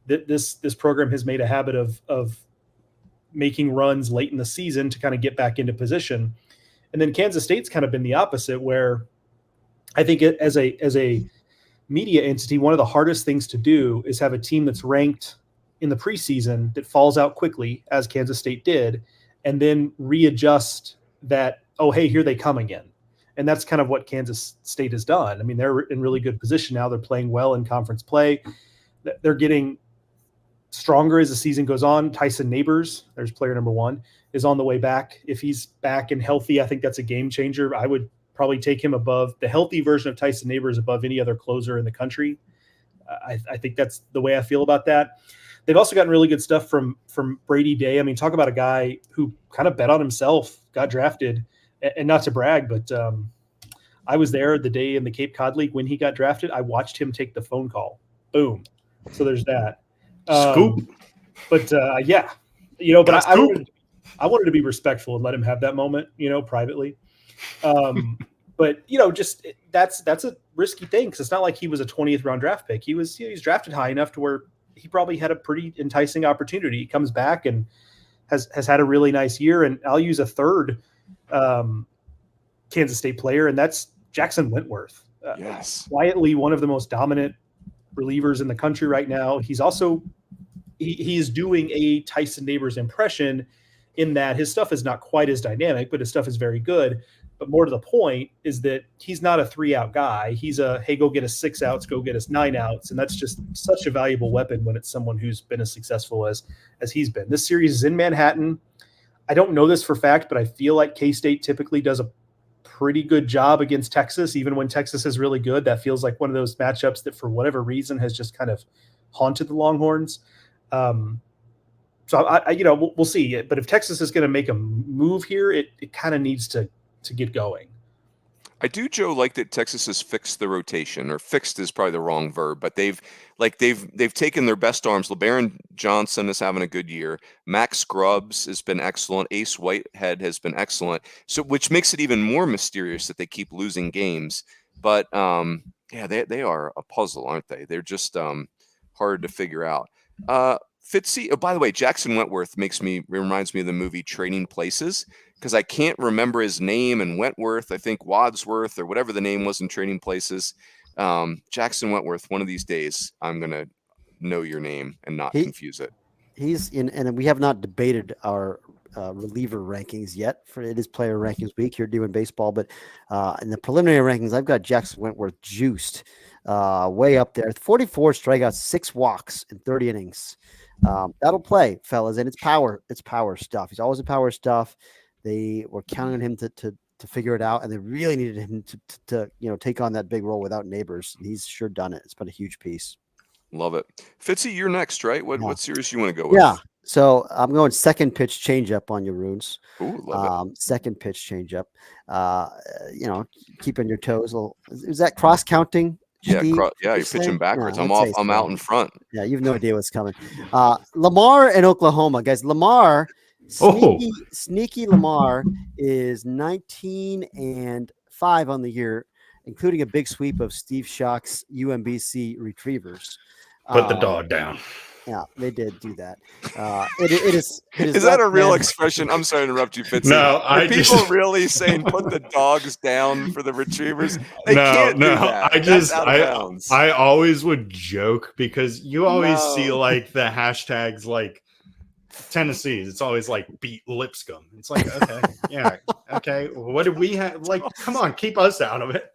this program has made a habit of making runs late in the season to kind of get back into position. And then Kansas State's kind of been the opposite, where I think as a media entity, one of the hardest things to do is have a team that's ranked in the preseason that falls out quickly, as Kansas State did, and then readjust that, oh, hey, here they come again. And that's kind of what Kansas State has done. I mean, they're in really good position now. They're playing well in conference play. They're getting stronger as the season goes on. Tyson Neighbors, there's player number 1, is on the way back. If he's back and healthy, I think that's a game changer. I would probably take him above the healthy version of Tyson Neighbors, above any other closer in the country. I think that's the way I feel about that. They've also gotten really good stuff from Brady Day. I mean, talk about a guy who kind of bet on himself, got drafted, and not to brag, but I was there the day in the Cape Cod League when he got drafted. I watched him take the phone call. Boom. So there's that. Scoop. But but I wanted to be respectful and let him have that moment, privately. But just that's a risky thing, because it's not like he was a 20th round draft pick. He's drafted high enough to where he probably had a pretty enticing opportunity. He comes back and has had a really nice year. And I'll use a third Kansas State player, and that's Jackson Wentworth. Yes, quietly one of the most dominant relievers in the country right now. He's also he's doing a Tyson Neighbors impression, in that his stuff is not quite as dynamic, but his stuff is very good. But more to the point is that he's not a 3-out guy. He's hey, go get us 6 outs, go get us 9 outs. And that's just such a valuable weapon when it's someone who's been as successful as he's been. This series is in Manhattan. I don't know this for fact, but I feel like K-State typically does a pretty good job against Texas, even when Texas is really good. That feels like one of those matchups that for whatever reason has just kind of haunted the Longhorns. So we'll see. But if Texas is going to make a move here, it kind of needs to get going. I do, Joe, like that Texas has fixed the rotation, or fixed is probably the wrong verb, but they've taken their best arms. LeBaron Johnson is having a good year. Max Scrubs has been excellent. Ace Whitehead has been excellent. So, which makes it even more mysterious that they keep losing games. But they are a puzzle, aren't they? They're just hard to figure out. Fitzy. Oh, by the way, Jackson Wentworth reminds me of the movie Trading Places, because I can't remember his name, and Wentworth, I think Wadsworth or whatever the name was in Trading Places. Jackson Wentworth, one of these days, I'm going to know your name and not confuse it. He's in, and we have not debated our reliever rankings yet. It is player rankings week here doing baseball, but in the preliminary rankings, I've got Jackson Wentworth juiced way up there. 44 strikeouts, 6 walks in 30 innings. That'll play, fellas, and it's power stuff. He's always in power stuff. They were counting on him to figure it out, and they really needed him to take on that big role without Neighbors. He's sure done it. It's been a huge piece. Love it. Fitzy, you're next, right? What series you want to go with? So I'm going second pitch changeup on your Runes. Ooh, love it. Second pitch changeup. Keeping your toes. Is that cross counting? Yeah, Steve, you're pitching backwards. Yeah, I'm out in front. Yeah, you have no idea what's coming. Lamar and Oklahoma, guys. Lamar, sneaky Lamar is 19-5 on the year, including a big sweep of Steve Schoch's UMBC Retrievers. Put the dog down. Yeah, they did do that. It is that a real expression? I'm sorry to interrupt you, Fitzy. No, Are people really saying put the dogs down for the Retrievers? They can't do that. I always would joke because you always see like the hashtags like Tennessee. It's always like beat Lipscomb. It's like, okay, yeah, okay. What do we have? Like, come on, keep us out of it.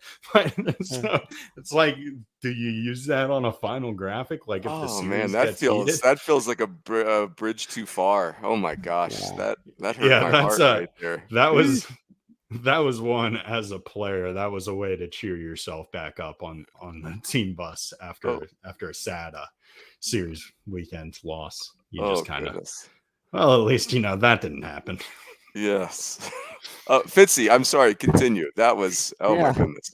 So it's like, do you use that on a final graphic? Like, if the series that feels like a bridge too far. Oh my gosh, that hurt my heart right there. That was one as a player. That was a way to cheer yourself back up on the team bus after a sad series weekend loss. You just kind of, well, at least that didn't happen. Yes. Fitzy, I'm sorry. Continue. That was my goodness.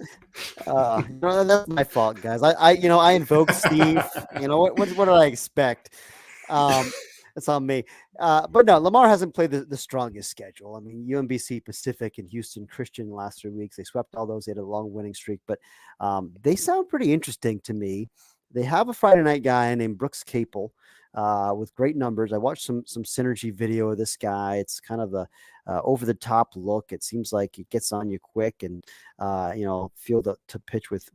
That's my fault, guys. I invoked Steve. What did I expect? It's on me. But no, Lamar hasn't played the strongest schedule. I mean, UMBC, Pacific, and Houston Christian the last 3 weeks. They swept all those. They had a long winning streak, but they sound pretty interesting to me. They have a Friday night guy named Brooks Capel with great numbers. I watched some synergy video of this guy. It's kind of a over the top look. It seems like it gets on you quick and feel to pitch with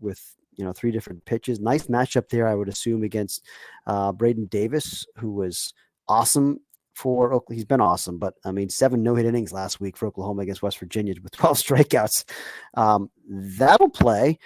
3 different pitches. Nice matchup there, I would assume, against Braden Davis, who was awesome for Oklahoma. He's been awesome, but I mean, 7 no-hit innings last week for Oklahoma against West Virginia with 12 strikeouts. That'll play.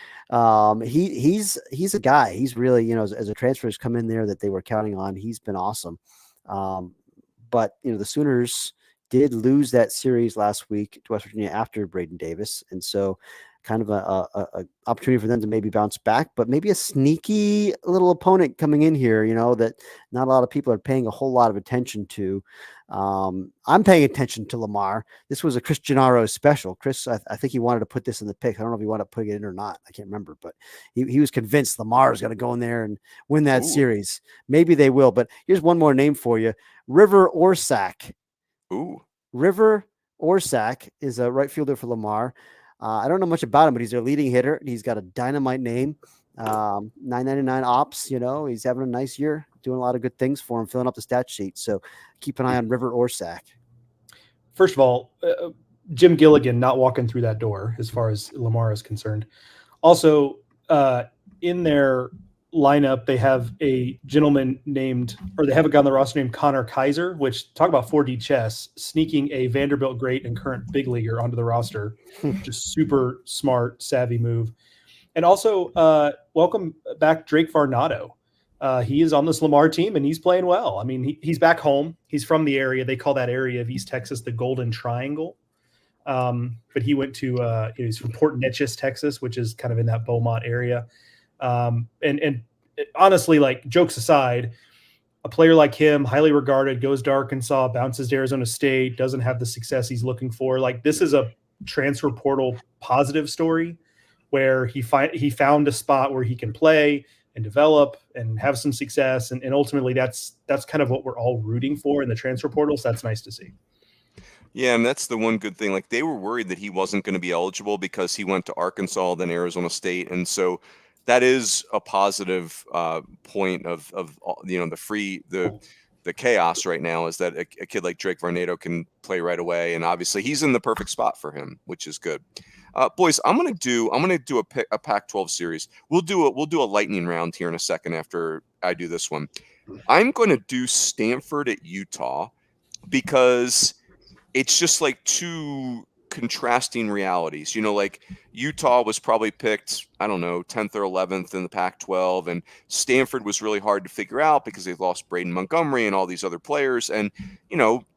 He's a guy. He's really, as a transfer has come in there that they were counting on. He's been awesome. But the Sooners did lose that series last week to West Virginia after Braden Davis, and so kind of a opportunity for them to maybe bounce back, but maybe a sneaky little opponent coming in here, that not a lot of people are paying a whole lot of attention to. I'm paying attention to Lamar. This was a Chris Gennaro special. Chris, I think he wanted to put this in the pick. I don't know if he wanted to put it in or not. I can't remember, but he was convinced Lamar is going to go in there and win that series. Maybe they will, but here's one more name for you. River Orsak. Ooh. River Orsak is a right fielder for Lamar. I don't know much about him, but he's their leading hitter. He's got a dynamite name, 999 ops. He's having a nice year, doing a lot of good things for him, filling up the stat sheet. So keep an eye on River Orsak. First of all, Jim Gilligan not walking through that door as far as Lamar is concerned. Also, in their lineup, they have a gentleman they have a guy on the roster named Connor Kaiser, which talk about 4D chess, sneaking a Vanderbilt great and current big leaguer onto the roster. Just super smart, savvy move. And also, welcome back Drake Varnado. He is on this Lamar team and he's playing well. I mean, he's back home. He's from the area. They call that area of East Texas the Golden Triangle. But he went to he's from Port Neches, Texas, which is kind of in that Beaumont area. And honestly, like, jokes aside, a player like him, highly regarded, goes to Arkansas, bounces to Arizona State, doesn't have the success he's looking for. Like, this is a transfer portal positive story where he found a spot where he can play and develop and have some success. And ultimately that's kind of what we're all rooting for in the transfer portal. So that's nice to see. Yeah, and that's the one good thing. Like, they were worried that he wasn't going to be eligible because he went to Arkansas, then Arizona State. And so that is a positive point of the chaos right now, is that a kid like Drake Varnado can play right away, and obviously he's in the perfect spot for him, which is good. Boys, I'm gonna do a Pac-12 series. We'll do a lightning round here in a second after I do this one. I'm going to do Stanford at Utah because it's just like two contrasting realities. Like, Utah was probably picked, I don't know, 10th or 11th in the Pac-12, and Stanford was really hard to figure out because they lost Braden Montgomery and all these other players. And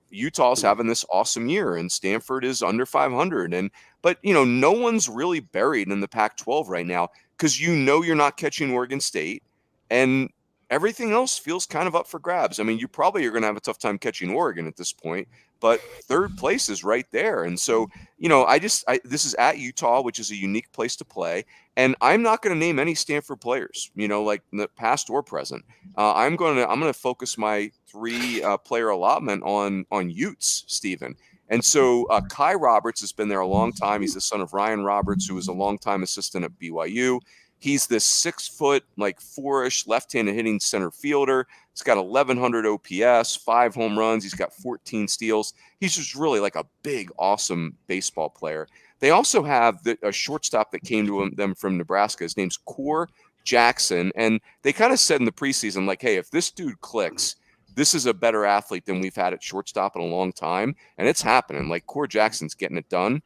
Utah's having this awesome year and Stanford is under 500. But no one's really buried in the Pac-12 right now because you're not catching Oregon State, and everything else feels kind of up for grabs. I mean, you probably are going to have a tough time catching Oregon at this point, but third place is right there. And so, this is at Utah, which is a unique place to play. And I'm not going to name any Stanford players, like in the past or present. I'm going to focus my 3 player allotment on Utes, Stephen. And so Kai Roberts has been there a long time. He's the son of Ryan Roberts, who was a longtime assistant at BYU. He's this 6 foot, 4-ish left-handed hitting center fielder. He's got 1,100 OPS, 5 home runs. He's got 14 steals. He's just really like a big, awesome baseball player. They also have a shortstop that came to them from Nebraska. His name's Core Jackson. And they kind of said in the preseason, hey, if this dude clicks, this is a better athlete than we've had at shortstop in a long time. And it's happening. Core Jackson's getting it done.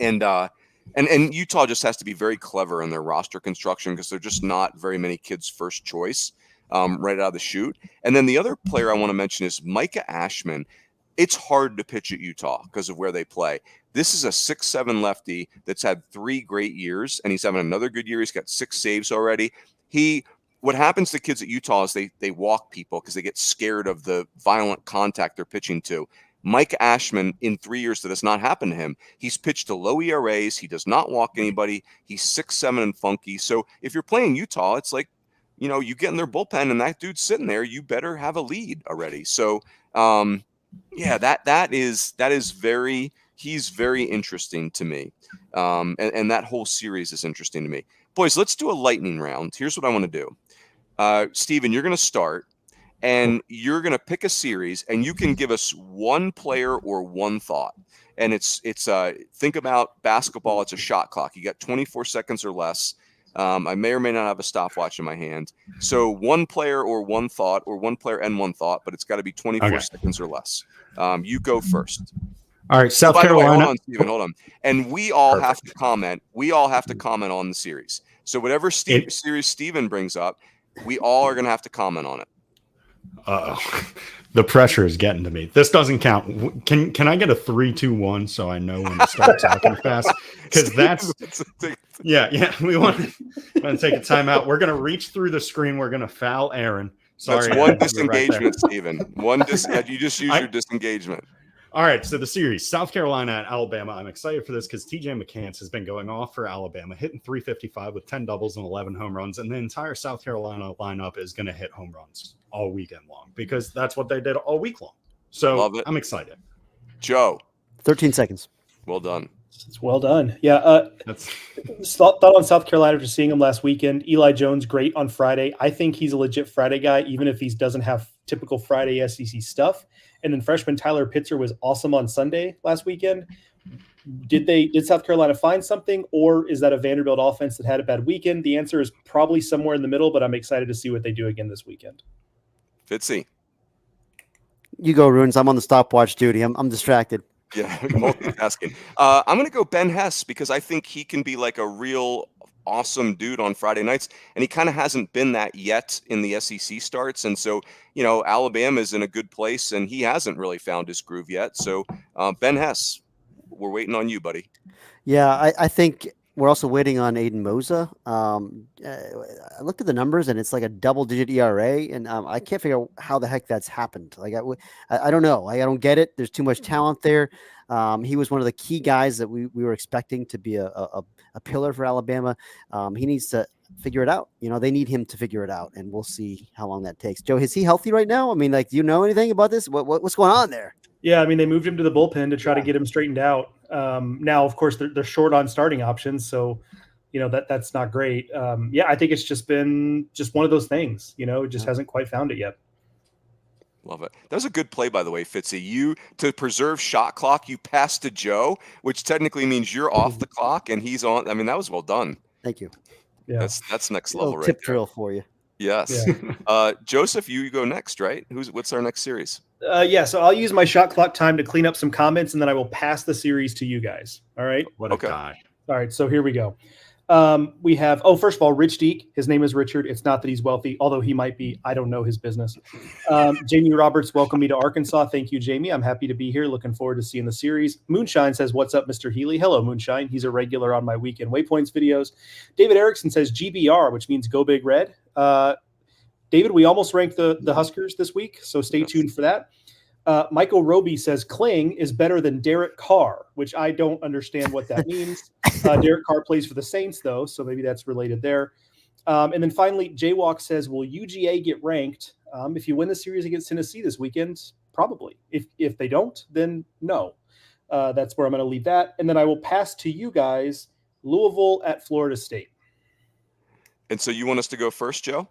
And Utah just has to be very clever in their roster construction because they're just not very many kids' first choice right out of the chute. And then the other player I want to mention is Micah Ashman. It's hard to pitch at Utah because of where they play. This is a 6'7" lefty that's had 3 great years, and he's having another good year. He's got 6 saves already. What happens to kids at Utah is they walk people because they get scared of the violent contact they're pitching to. Mike Ashman, in 3 years, that has not happened to him. He's pitched to low ERAs. He does not walk anybody. He's 6'7" and funky. So if you're playing Utah, it's you get in their bullpen and that dude's sitting there, you better have a lead already. So, he's very interesting to me. And that whole series is interesting to me. Boys, let's do a lightning round. Here's what I want to do. Stephen, you're going to start. And you're going to pick a series, and you can give us one player or one thought. And it's think about basketball. It's a shot clock. You got 24 seconds or less. I may or may not have a stopwatch in my hand. So one player or one thought, or one player and one thought, but it's got to be 24 seconds or less. You go first. All right, South Carolina. Hold on, Stephen, hold on. And we all have to comment. We all have to comment on the series. So whatever series Stephen brings up, we all are going to have to comment on it. The pressure is getting to me. This doesn't count. Can I get a 3, 2, 1 so I know when to start talking fast? Because that's we want to take a timeout. We're going to reach through the screen. We're going to foul Aaron. Sorry, that's one disengagement, right, Stephen. You just use your disengagement. All right, so the series, South Carolina and Alabama. I'm excited for this because TJ McCants has been going off for Alabama, hitting 355 with 10 doubles and 11 home runs, and the entire South Carolina lineup is going to hit home runs all weekend long because that's what they did all week long. So I'm excited. Joe. 13 seconds. Well done. It's well done. Yeah. Thought on South Carolina after seeing him last weekend. Eli Jones, great on Friday. I think he's a legit Friday guy, even if he doesn't have typical Friday SEC stuff. And then freshman Tyler Pitzer was awesome on Sunday last weekend. Did South Carolina find something, or is that a Vanderbilt offense that had a bad weekend? The answer is probably somewhere in the middle, but I'm excited to see what they do again this weekend. Fitzy. You go, Runes. I'm on the stopwatch duty. I'm distracted. Yeah, multitasking. I'm going to go Ben Hess because I think he can be like a real awesome dude on Friday nights, and he kind of hasn't been that yet in the SEC starts. And so, Alabama's in a good place, and he hasn't really found his groove yet. So, Ben Hess, we're waiting on you, buddy. Yeah, I think we're also waiting on Aiden Moza. I looked at the numbers, and it's like a double-digit ERA, and I can't figure out how the heck that's happened. Like, I don't know. I don't get it. There's too much talent there. He was one of the key guys that we were expecting to be a pillar for Alabama. He needs to figure it out. They need him to figure it out, and we'll see how long that takes. Joe, is he healthy right now? I mean, do you know anything about this? What's going on there? Yeah, I mean, they moved him to the bullpen to try to get him straightened out. Now, of course, they're short on starting options, so that's not great. I think it's just been one of those things. It just hasn't quite found it yet. Love it. That was a good play, by the way, Fitzy. You, to preserve shot clock, you passed to Joe, which technically means you're off the clock and he's on. I mean, that was well done. Thank you. Yeah, that's next level, right? Tip drill for you. Yes. Yeah. Joseph, you go next, right? What's our next series? So I'll use my shot clock time to clean up some comments, and then I will pass the series to you guys. All right. What a guy. All right. So here we go. We have, first of all, Rich Deek. His name is Richard. It's not that he's wealthy, although he might be. I don't know his business. Jamie Roberts, welcome me to Arkansas. Thank you, Jamie. I'm happy to be here. Looking forward to seeing the series. Moonshine says, what's up, Mr. Healy? Hello, Moonshine. He's a regular on my Weekend Waypoints videos. David Erickson says GBR, which means Go Big Red. David, we almost ranked the Huskers this week, so stay tuned for that. Michael Roby says Kling is better than Derek Carr, which I don't understand what that means. Derek Carr plays for the Saints, though, so maybe that's related there. And then finally, Jaywalk says, will UGA get ranked? If you win the series against Tennessee this weekend, probably. If they don't, then no. That's where I'm going to leave that. And then I will pass to you guys, Louisville at Florida State. And so you want us to go first, Joe?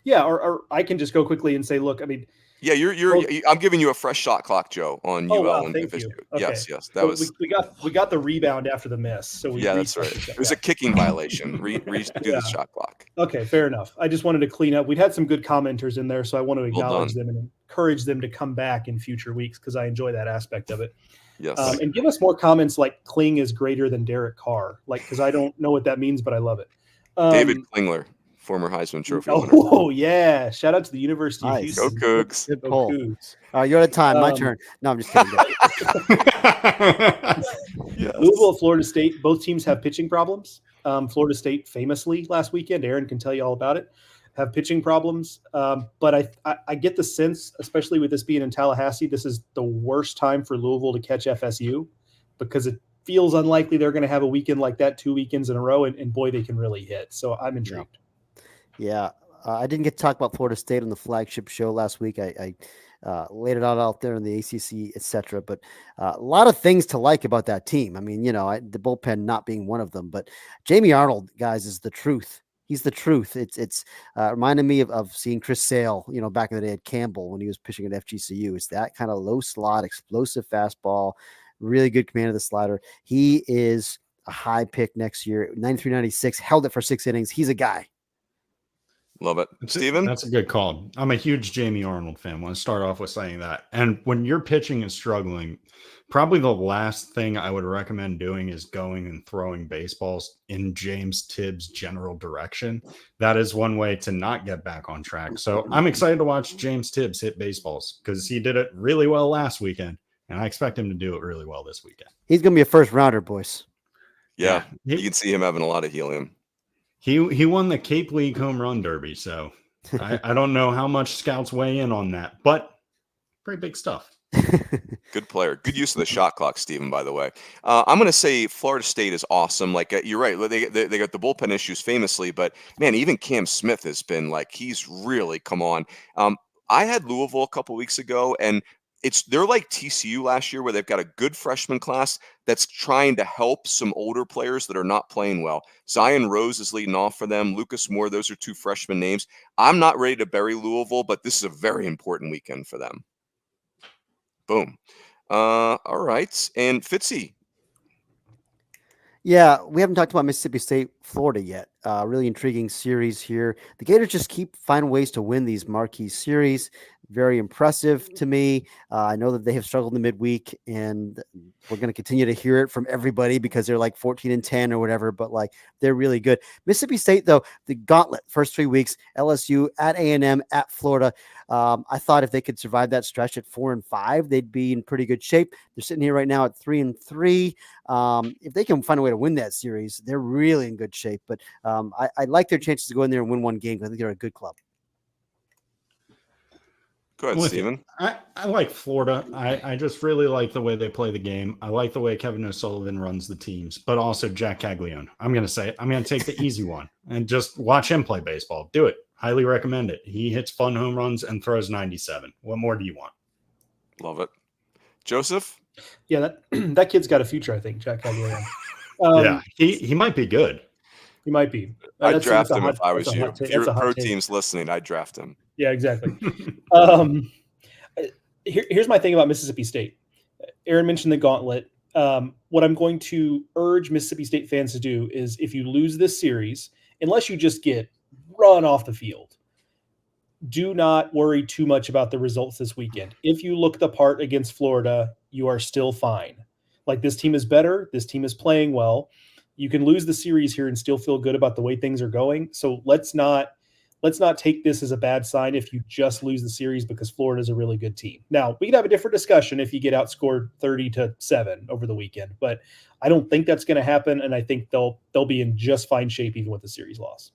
Yeah, or I can just go quickly and say, look, I mean, yeah, I'm giving you a fresh shot clock, Joe, on UL. Wow, thank you. Okay. Yes, that was. We got the rebound after the miss, so that's right. It was a kicking violation. Do the shot clock. Okay, fair enough. I just wanted to clean up. We'd had some good commenters in there, so I want to acknowledge them and encourage them to come back in future weeks because I enjoy that aspect of it. Yes. And give us more comments like Kling is greater than Derek Carr, because I don't know what that means, but I love it. David Klingler, former Heisman Trophy winner. Oh, yeah. Shout out to the University of Houston. Go Cougs. Good pull. You're out of time. My turn. No, I'm just kidding. Yes. Louisville and Florida State, both teams have pitching problems. Florida State famously last weekend, Aaron can tell you all about it, have pitching problems. But I get the sense, especially with this being in Tallahassee, this is the worst time for Louisville to catch FSU because it feels unlikely they're going to have a weekend like that 2 weekends in a row, and boy, they can really hit. So I'm intrigued. Yeah. I didn't get to talk about Florida State on the flagship show last week. I laid it out there in the ACC, etc. But a lot of things to like about that team. I mean, the bullpen not being one of them, but Jamie Arnold, guys, is the truth. He's the truth. It's reminded me of seeing Chris Sale, back in the day at Campbell when he was pitching at FGCU. It's that kind of low slot, explosive fastball, really good command of the slider. He is a high pick next year, 93-96, held it for 6 innings. He's a guy. Love it. Steven? That's a good call. I'm a huge Jamie Arnold fan. I want to start off with saying that. And when your pitching is struggling, probably the last thing I would recommend doing is going and throwing baseballs in James Tibbs' general direction. That is one way to not get back on track. So I'm excited to watch James Tibbs hit baseballs because he did it really well last weekend, and I expect him to do it really well this weekend. He's going to be a first rounder, boys. Yeah, you can see him having a lot of helium. He won the Cape League Home Run Derby, so I don't know how much scouts weigh in on that, but pretty big stuff. Good player. Good use of the shot clock, Steven, by the way. I'm going to say Florida State is awesome. Like, you're right. They got the bullpen issues famously, but, man, even Cam Smith has been, he's really come on. I had Louisville a couple weeks ago, and they're like TCU last year where they've got a good freshman class that's trying to help some older players that are not playing well. Zion Rose is leading off for them. Lucas Moore, those are 2 freshman names. I'm not ready to bury Louisville, but this is a very important weekend for them. Boom. All right. And Fitzy. Yeah, we haven't talked about Mississippi State, Florida yet. Really intriguing series here. The Gators just keep finding ways to win these marquee series. Very impressive to me. I know that they have struggled in the midweek, and we're going to continue to hear it from everybody because they're 14-10 or whatever, but they're really good. Mississippi State, though, the gauntlet, first 3 weeks, LSU at A&M at Florida. I thought if they could survive that stretch at 4-5, they'd be in pretty good shape. They're sitting here right now at 3-3. If they can find a way to win that series, they're really in good shape. But I like their chances to go in there and win one game. I think they're a good club. Go ahead, Steven. I like Florida. I just really like the way they play the game. I like the way Kevin O'Sullivan runs the teams, but also Jack Caglione. I'm going to say it. I'm going to take the easy one and just watch him play baseball. Do it. Highly recommend it. He hits fun home runs and throws 97. What more do you want? Love it. Joseph? Yeah, that kid's got a future, I think, Jack Caglione. Yeah, he might be good. He might be. I'd draft him if I was you. If your pro team's listening, I'd draft him. Yeah, exactly. Here's my thing about Mississippi State. Aaron mentioned the gauntlet. What I'm going to urge Mississippi State fans to do is if you lose this series, unless you just get run off the field, do not worry too much about the results this weekend. If you look the part against Florida, you are still fine. This team is better. This team is playing well. You can lose the series here and still feel good about the way things are going. So let's not take this as a bad sign if you just lose the series because Florida is a really good team. Now, we can have a different discussion if you get outscored 30-7 over the weekend, but I don't think that's going to happen, and I think they'll be in just fine shape even with the series loss.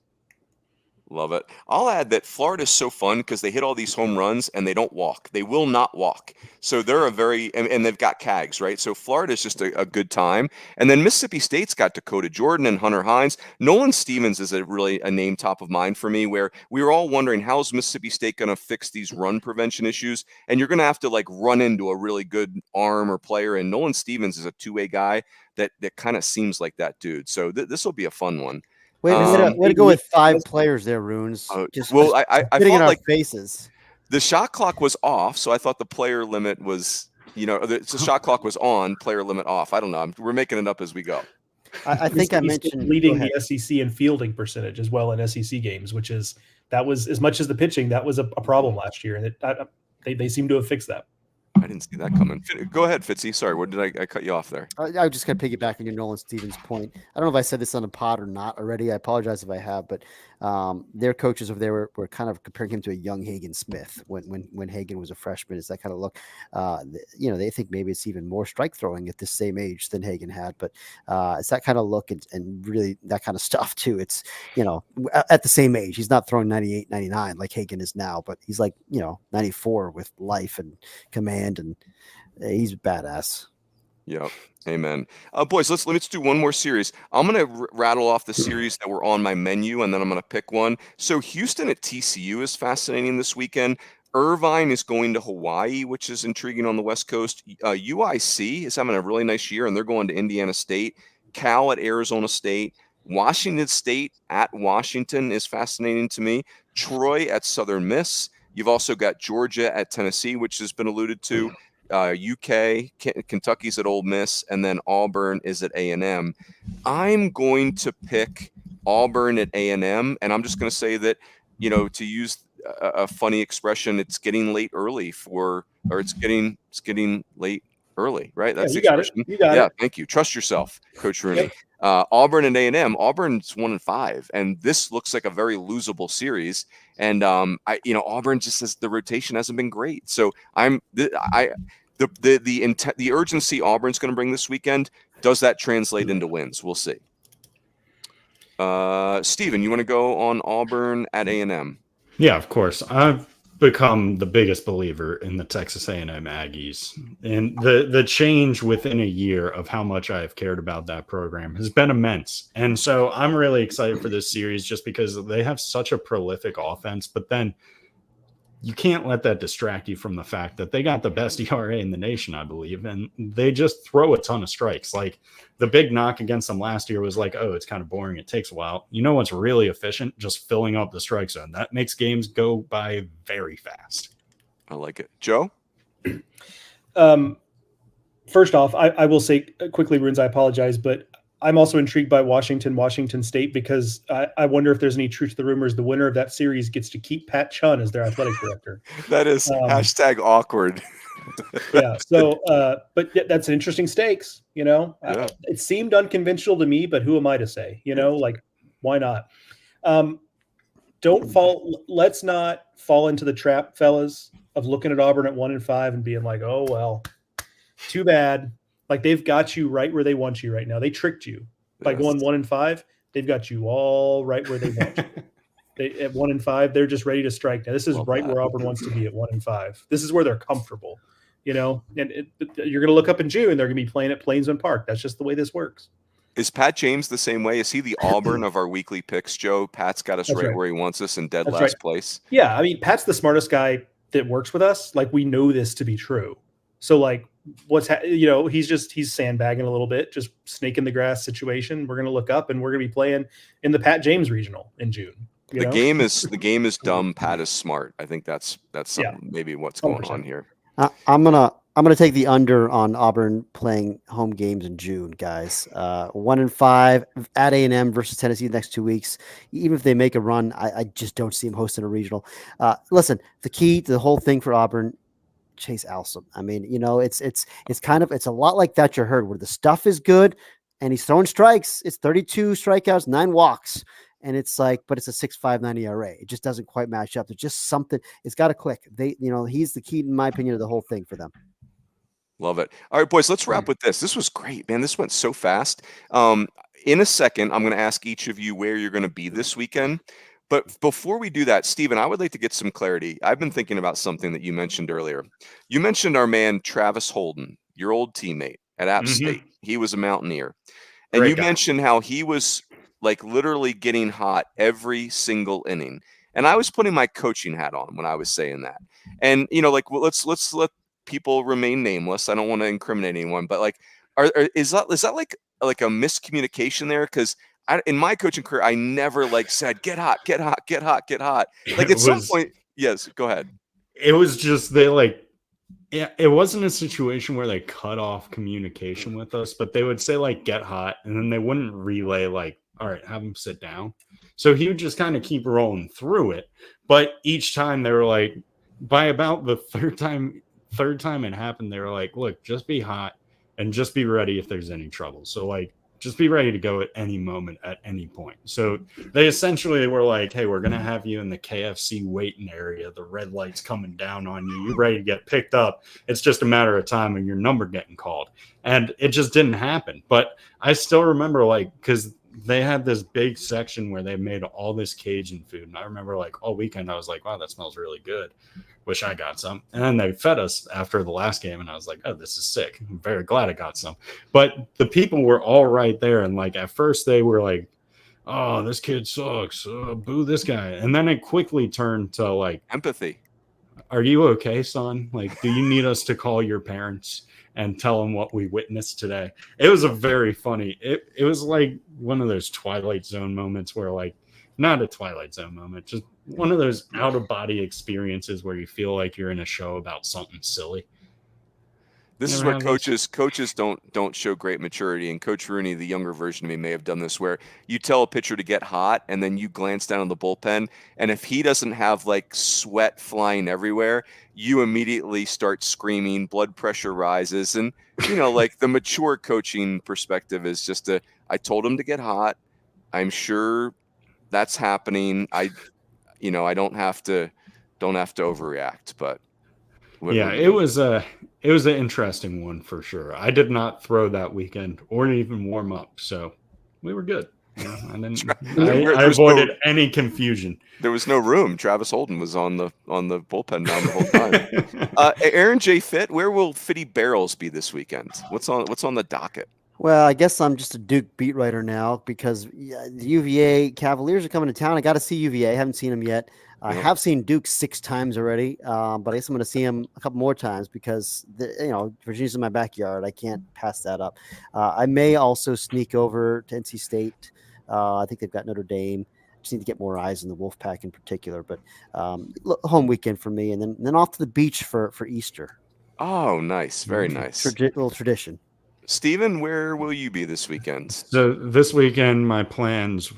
Love it. I'll add that Florida's so fun because they hit all these home runs and they don't walk. They will not walk. So they're and they've got Cags, right? So Florida's just a good time. And then Mississippi State's got Dakota Jordan and Hunter Hines. Nolan Stevens is a name top of mind for me, where we were all wondering, how's Mississippi State going to fix these run prevention issues? And you're going to have to like run into a really good arm or player. And Nolan Stevens is a two-way guy that kind of seems like that dude. So this will be a fun one. Way to go with 5 players there, Runes. I fitting in thought our faces. The shot clock was off, so I thought the player limit was, the shot clock was on, player limit off. I don't know. We're making it up as we go. I think I mentioned leading the SEC in fielding percentage as well in SEC games, that was as much as the pitching. That was a problem last year, and they seem to have fixed that. I didn't see that coming. Go ahead, Fitzy. Sorry, what did I cut you off there? I was just going to piggyback on your Nolan Stevens point. I don't know if I said this on the pod or not already. I apologize if I have, but their coaches over there were kind of comparing him to a young Hagen Smith when Hagen was a freshman. It's that kind of look. They think maybe it's even more strike throwing at the same age than Hagen had, but it's that kind of look and really that kind of stuff too. It's, at the same age. He's not throwing 98, 99 like Hagen is now, but he's like, 94 with life and command, and he's badass. Yep. Amen. Boys, let's do one more series. I'm going to rattle off the series that were on my menu, and then I'm going to pick one. So Houston at TCU is fascinating this weekend. Irvine is going to Hawaii, which is intriguing on the West Coast. UIC is having a really nice year, and they're going to Indiana State. Cal at Arizona State. Washington State at Washington is fascinating to me. Troy at Southern Miss. You've also got Georgia at Tennessee, which has been alluded to. UK, Kentucky's at Ole Miss, and then Auburn is at A&M. I'm going to pick Auburn at A&M, and I'm just going to say that, to use a funny expression, it's getting late early it's getting late early, right? That's the expression. You got it. Thank you. Trust yourself, Coach Rooney. Yep. Auburn and A&M. Auburn's 1-5, and this looks like a very losable series. And Auburn just says the rotation hasn't been great. So the urgency Auburn's going to bring this weekend, does that translate into wins? We'll see. Steven, you want to go on Auburn at A&M? Yeah, of course. I've become the biggest believer in the Texas A&M Aggies, and the change within a year of how much I have cared about that program has been immense. And so I'm really excited for this series just because they have such a prolific offense, but then you can't let that distract you from the fact that they got the best ERA in the nation, I believe, and they just throw a ton of strikes. Like, the big knock against them last year was like, oh, it's kind of boring. It takes a while. You know what's really efficient? Just filling up the strike zone. That makes games go by very fast. I like it. Joe? First off, I will say quickly, Runes, I apologize, but I'm also intrigued by Washington State, because I wonder if there's any truth to the rumors the winner of that series gets to keep Pat Chun as their athletic director. That is hashtag awkward. Yeah. So, but that's an interesting stakes, Yeah. It seemed unconventional to me, but who am I to say, why not? Let's not fall into the trap, fellas, of looking at Auburn at 1-5 and being like, oh, well, too bad. Like, they've got you right where they want you right now. They tricked you by going 1-5. They've got you all right where they want you. At 1-5, they're just ready to strike. Now, this is where Auburn wants to be at 1-5. This is where they're comfortable, and you're going to look up in June. They're going to be playing at Plainsman Park. That's just the way this works. Is Pat James the same way? Is he the Auburn of our weekly picks, Joe? Pat's got us right where he wants us in dead last place. Yeah, I mean, Pat's the smartest guy that works with us. Like, we know this to be true. So, like, he's sandbagging a little bit, just snake in the grass situation. We're going to look up, and we're going to be playing in the Pat James Regional in June. The game is dumb. Pat is smart. I think that's maybe what's going 100%. On here. I'm gonna take the under on Auburn playing home games in June, guys. 1-5 at A&M versus Tennessee the next 2 weeks. Even if they make a run, I just don't see them hosting a regional. Listen, the key to the whole thing for Auburn, Chase Alsop. I mean, it's a lot like Thatcher Hurd, where the stuff is good and he's throwing strikes. It's 32 strikeouts, 9 walks. And it's like, but it's a 6.59 ERA. It just doesn't quite match up. There's just something. It's got to click. He's the key, in my opinion, of the whole thing for them. Love it. All right, boys, let's wrap with this. This was great, man. This went so fast. In a second, I'm going to ask each of you where you're going to be this weekend. But before we do that, Stephen, I would like to get some clarity. I've been thinking about something that you mentioned earlier. You mentioned our man, Travis Holden, your old teammate at App State. He was a Mountaineer. And Great you guy. mentioned how he was like literally getting hot every single inning. And I was putting my coaching hat on when I was saying that. And, you know, like, well, let's let people remain nameless. I don't want to incriminate anyone, but like, is that like a miscommunication there? Because in my coaching career, I never like said, get hot, get hot, get hot, get hot. Like at some point, yes, go ahead. It was just it wasn't a situation where they cut off communication with us, but they would say like, get hot. And then they wouldn't relay like, all right, have him sit down. So he would just kind of keep rolling through it. But each time they were like, by about the third time it happened, they were like, look, just be hot and just be ready if there's any trouble. So like, just be ready to go at any moment, at any point. So they essentially were like, hey, we're going to have you in the KFC waiting area. The red light's coming down on you. You're ready to get picked up. It's just a matter of time of your number getting called. And it just didn't happen. But I still remember, like, because they had this big section where they made all this Cajun food. And I remember, like, all weekend I was like, wow, that smells really good. Wish I got some. And then they fed us after the last game, and I was like, oh, this is sick. I'm very glad I got some. But the people were all right there. And like at first they were like, oh, this kid sucks. Boo this guy. And then it quickly turned to like empathy. Are you okay, son? Like, do you need us to call your parents and tell them what we witnessed today? It was a very funny. It was like one of those Twilight Zone moments where, like, not a Twilight Zone moment, just one of those out of body experiences where you feel like you're in a show about something silly. This is where coaches don't show great maturity. And Coach Rooney, the younger version of me, may have done this, where you tell a pitcher to get hot and then you glance down in the bullpen, and if he doesn't have like sweat flying everywhere, you immediately start screaming, blood pressure rises. And, you know, like the mature coaching perspective is just I told him to get hot. I'm sure that's happening. I don't have to overreact, but it was an interesting one for sure. I did not throw that weekend or even warm up, so we were good. I avoided any confusion. There was no room. Travis Holden was on the bullpen mound the whole time. Aaron J. Fitt, where will Fitty Barrels be this weekend? What's on the docket? Well, I guess I'm just a Duke beat writer now because the UVA Cavaliers are coming to town. I got to see UVA. I haven't seen them yet. I have seen Duke 6 times already, but I guess I'm going to see him a couple more times because Virginia's in my backyard. I can't pass that up. I may also sneak over to NC State. I think they've got Notre Dame. Just need to get more eyes on the Wolfpack in particular. But home weekend for me, and then off to the beach for Easter. Oh, nice, very nice. Little tradition. Stephen, where will you be this weekend? So this weekend, my plans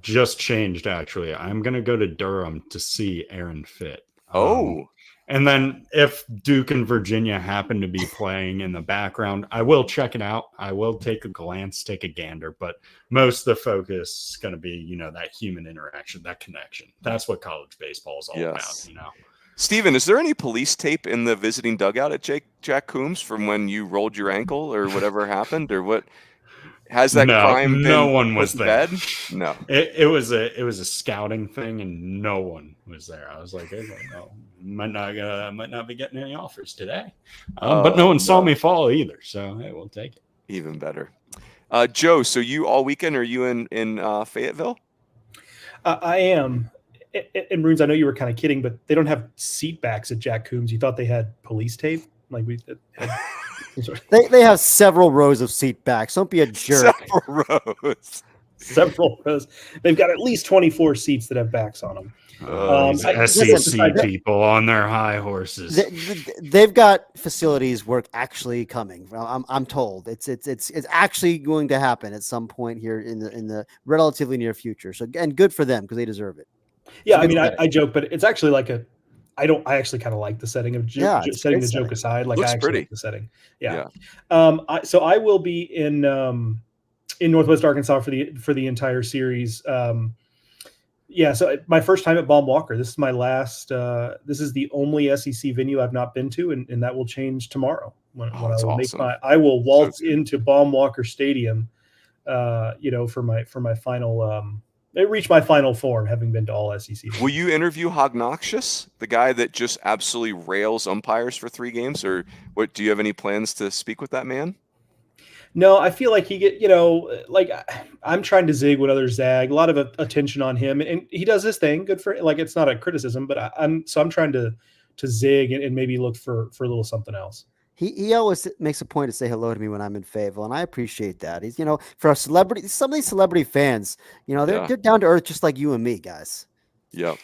just changed, actually. I'm going to go to Durham to see Aaron Fitt. And then if Duke and Virginia happen to be playing in the background, I will check it out. I will take a glance, take a gander. But most of the focus is going to be, that human interaction, that connection. That's what college baseball is all about, Stephen, is there any police tape in the visiting dugout at Jack Coombs from when you rolled your ankle or whatever happened, or what? Has that crime been? No one was there. No, it was a scouting thing, and no one was there. I was like, might not be getting any offers today, but no one saw me fall either. So hey, we'll take it. Even better. Joe, so you all weekend? Are you in Fayetteville? I am. And Bruins, I know you were kind of kidding, but they don't have seat backs at Jack Coombs. You thought they had police tape? Like we had... they have several rows of seat backs. Don't be a jerk. Several rows. They've got at least 24 seats that have backs on them. SEC people on their high horses. They've got facilities work actually coming. I'm told it's actually going to happen at some point here in the relatively near future. So, and good for them because they deserve it. Yeah, I mean, I joke, but it's actually like I actually kind of like the setting of setting the joke aside. Like, I actually like the setting. Yeah. So I will be in Northwest Arkansas for the entire series. So my first time at Baum Walker. This is my last. This is the only SEC venue I've not been to, and that will change tomorrow when I will waltz into Baum Walker Stadium. For my final it reached my final form, having been to all SEC. Will you interview Hognoxious, the guy that just absolutely rails umpires for 3 games, or what? Do you have any plans to speak with that man? No, I feel like I'm trying to zig when others zag. A lot of attention on him, and he does his thing. Good for, like, it's not a criticism, but I'm trying to zig and maybe look for a little something else. He always makes a point to say hello to me when I'm in Fayetteville, and I appreciate that. He's, for a celebrity, some of these celebrity fans, they're down to earth just like you and me, guys. Yep.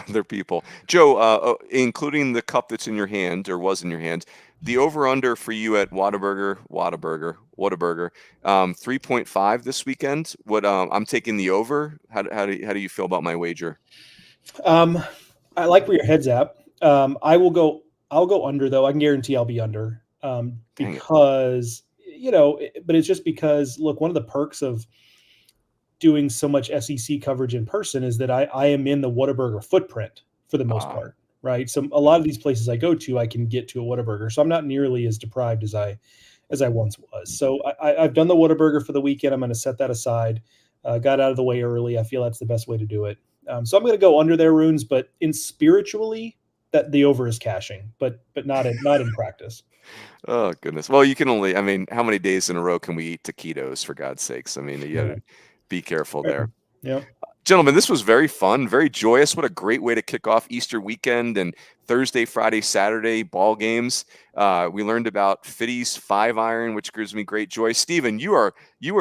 They're people. Joe, including the cup that's in your hand or was in your hand, the over-under for you at Whataburger, 3.5 this weekend. I'm taking the over. How do you feel about my wager? I like where your head's at. I'll go under, though. I can guarantee I'll be under because, but it's just because, look, one of the perks of doing so much SEC coverage in person is that I am in the Whataburger footprint for the most part, right? So a lot of these places I go to, I can get to a Whataburger. So I'm not nearly as deprived as I once was. So I've done the Whataburger for the weekend. I'm going to set that aside. Got out of the way early. I feel that's the best way to do it. So I'm going to go under their runes, but in spiritually, that the over is cashing, but not in practice. Oh goodness. Well, you can only, how many days in a row can we eat taquitos, for God's sakes? You gotta be careful there. Yeah. Gentlemen, this was very fun, very joyous. What a great way to kick off Easter weekend and Thursday, Friday, Saturday ball games. We learned about Fitty's 5-iron, which gives me great joy. Stephen, you are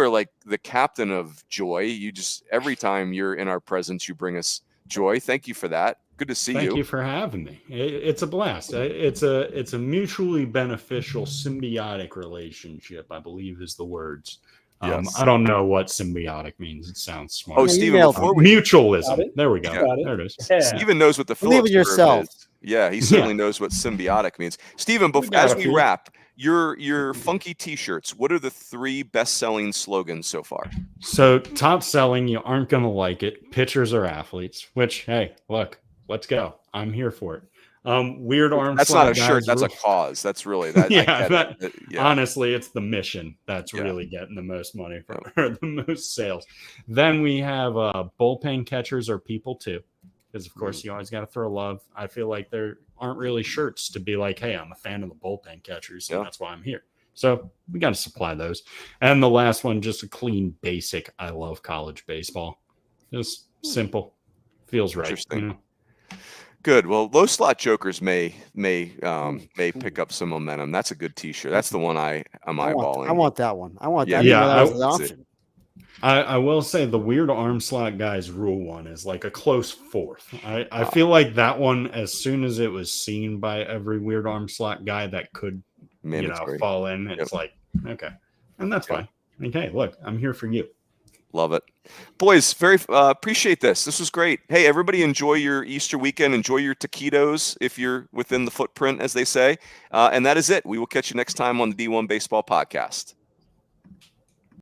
like the captain of joy. You just, every time you're in our presence, you bring us joy. Thank you for that. Good to see you. Thank you for having me. It's a blast. It's a mutually beneficial symbiotic relationship, I believe is the words. Yes. I don't know what symbiotic means. It sounds smart. Oh, Stephen, mutualism. There we go. There it is. Yeah. Stephen knows what the Believe in yourself. Is. Yeah, he certainly knows what symbiotic means. Stephen, as we wrap, your funky T-shirts, what are the 3 best-selling slogans so far? So top selling, you aren't going to like it. Pitchers are athletes, which, hey, look, let's go. I'm here for it. Weird arm. That's not a shirt. That's a cause. That's really that. Honestly, it's the mission that's really getting the most money or the most sales. Then we have bullpen catchers are people too, because of course you always got to throw love. I feel like there aren't really shirts to be like, hey, I'm a fan of the bullpen catchers, and that's why I'm here. So we got to supply those. And the last one, just a clean, basic. I love college baseball. Just simple, feels right. Interesting. Good. Well, low slot jokers may pick up some momentum. That's a good T-shirt. That's the one I'm eyeballing. I want that one. I want that. Option. I will say the weird arm slot guys rule one is like a close fourth. I feel like that one, as soon as it was seen by every weird arm slot guy that could fall in, it's like, okay, and that's fine. Okay, look, I'm here for you. Love it. Boys, very appreciate this. This was great. Hey, everybody, enjoy your Easter weekend. Enjoy your taquitos if you're within the footprint, as they say. And that is it. We will catch you next time on the D1 Baseball Podcast.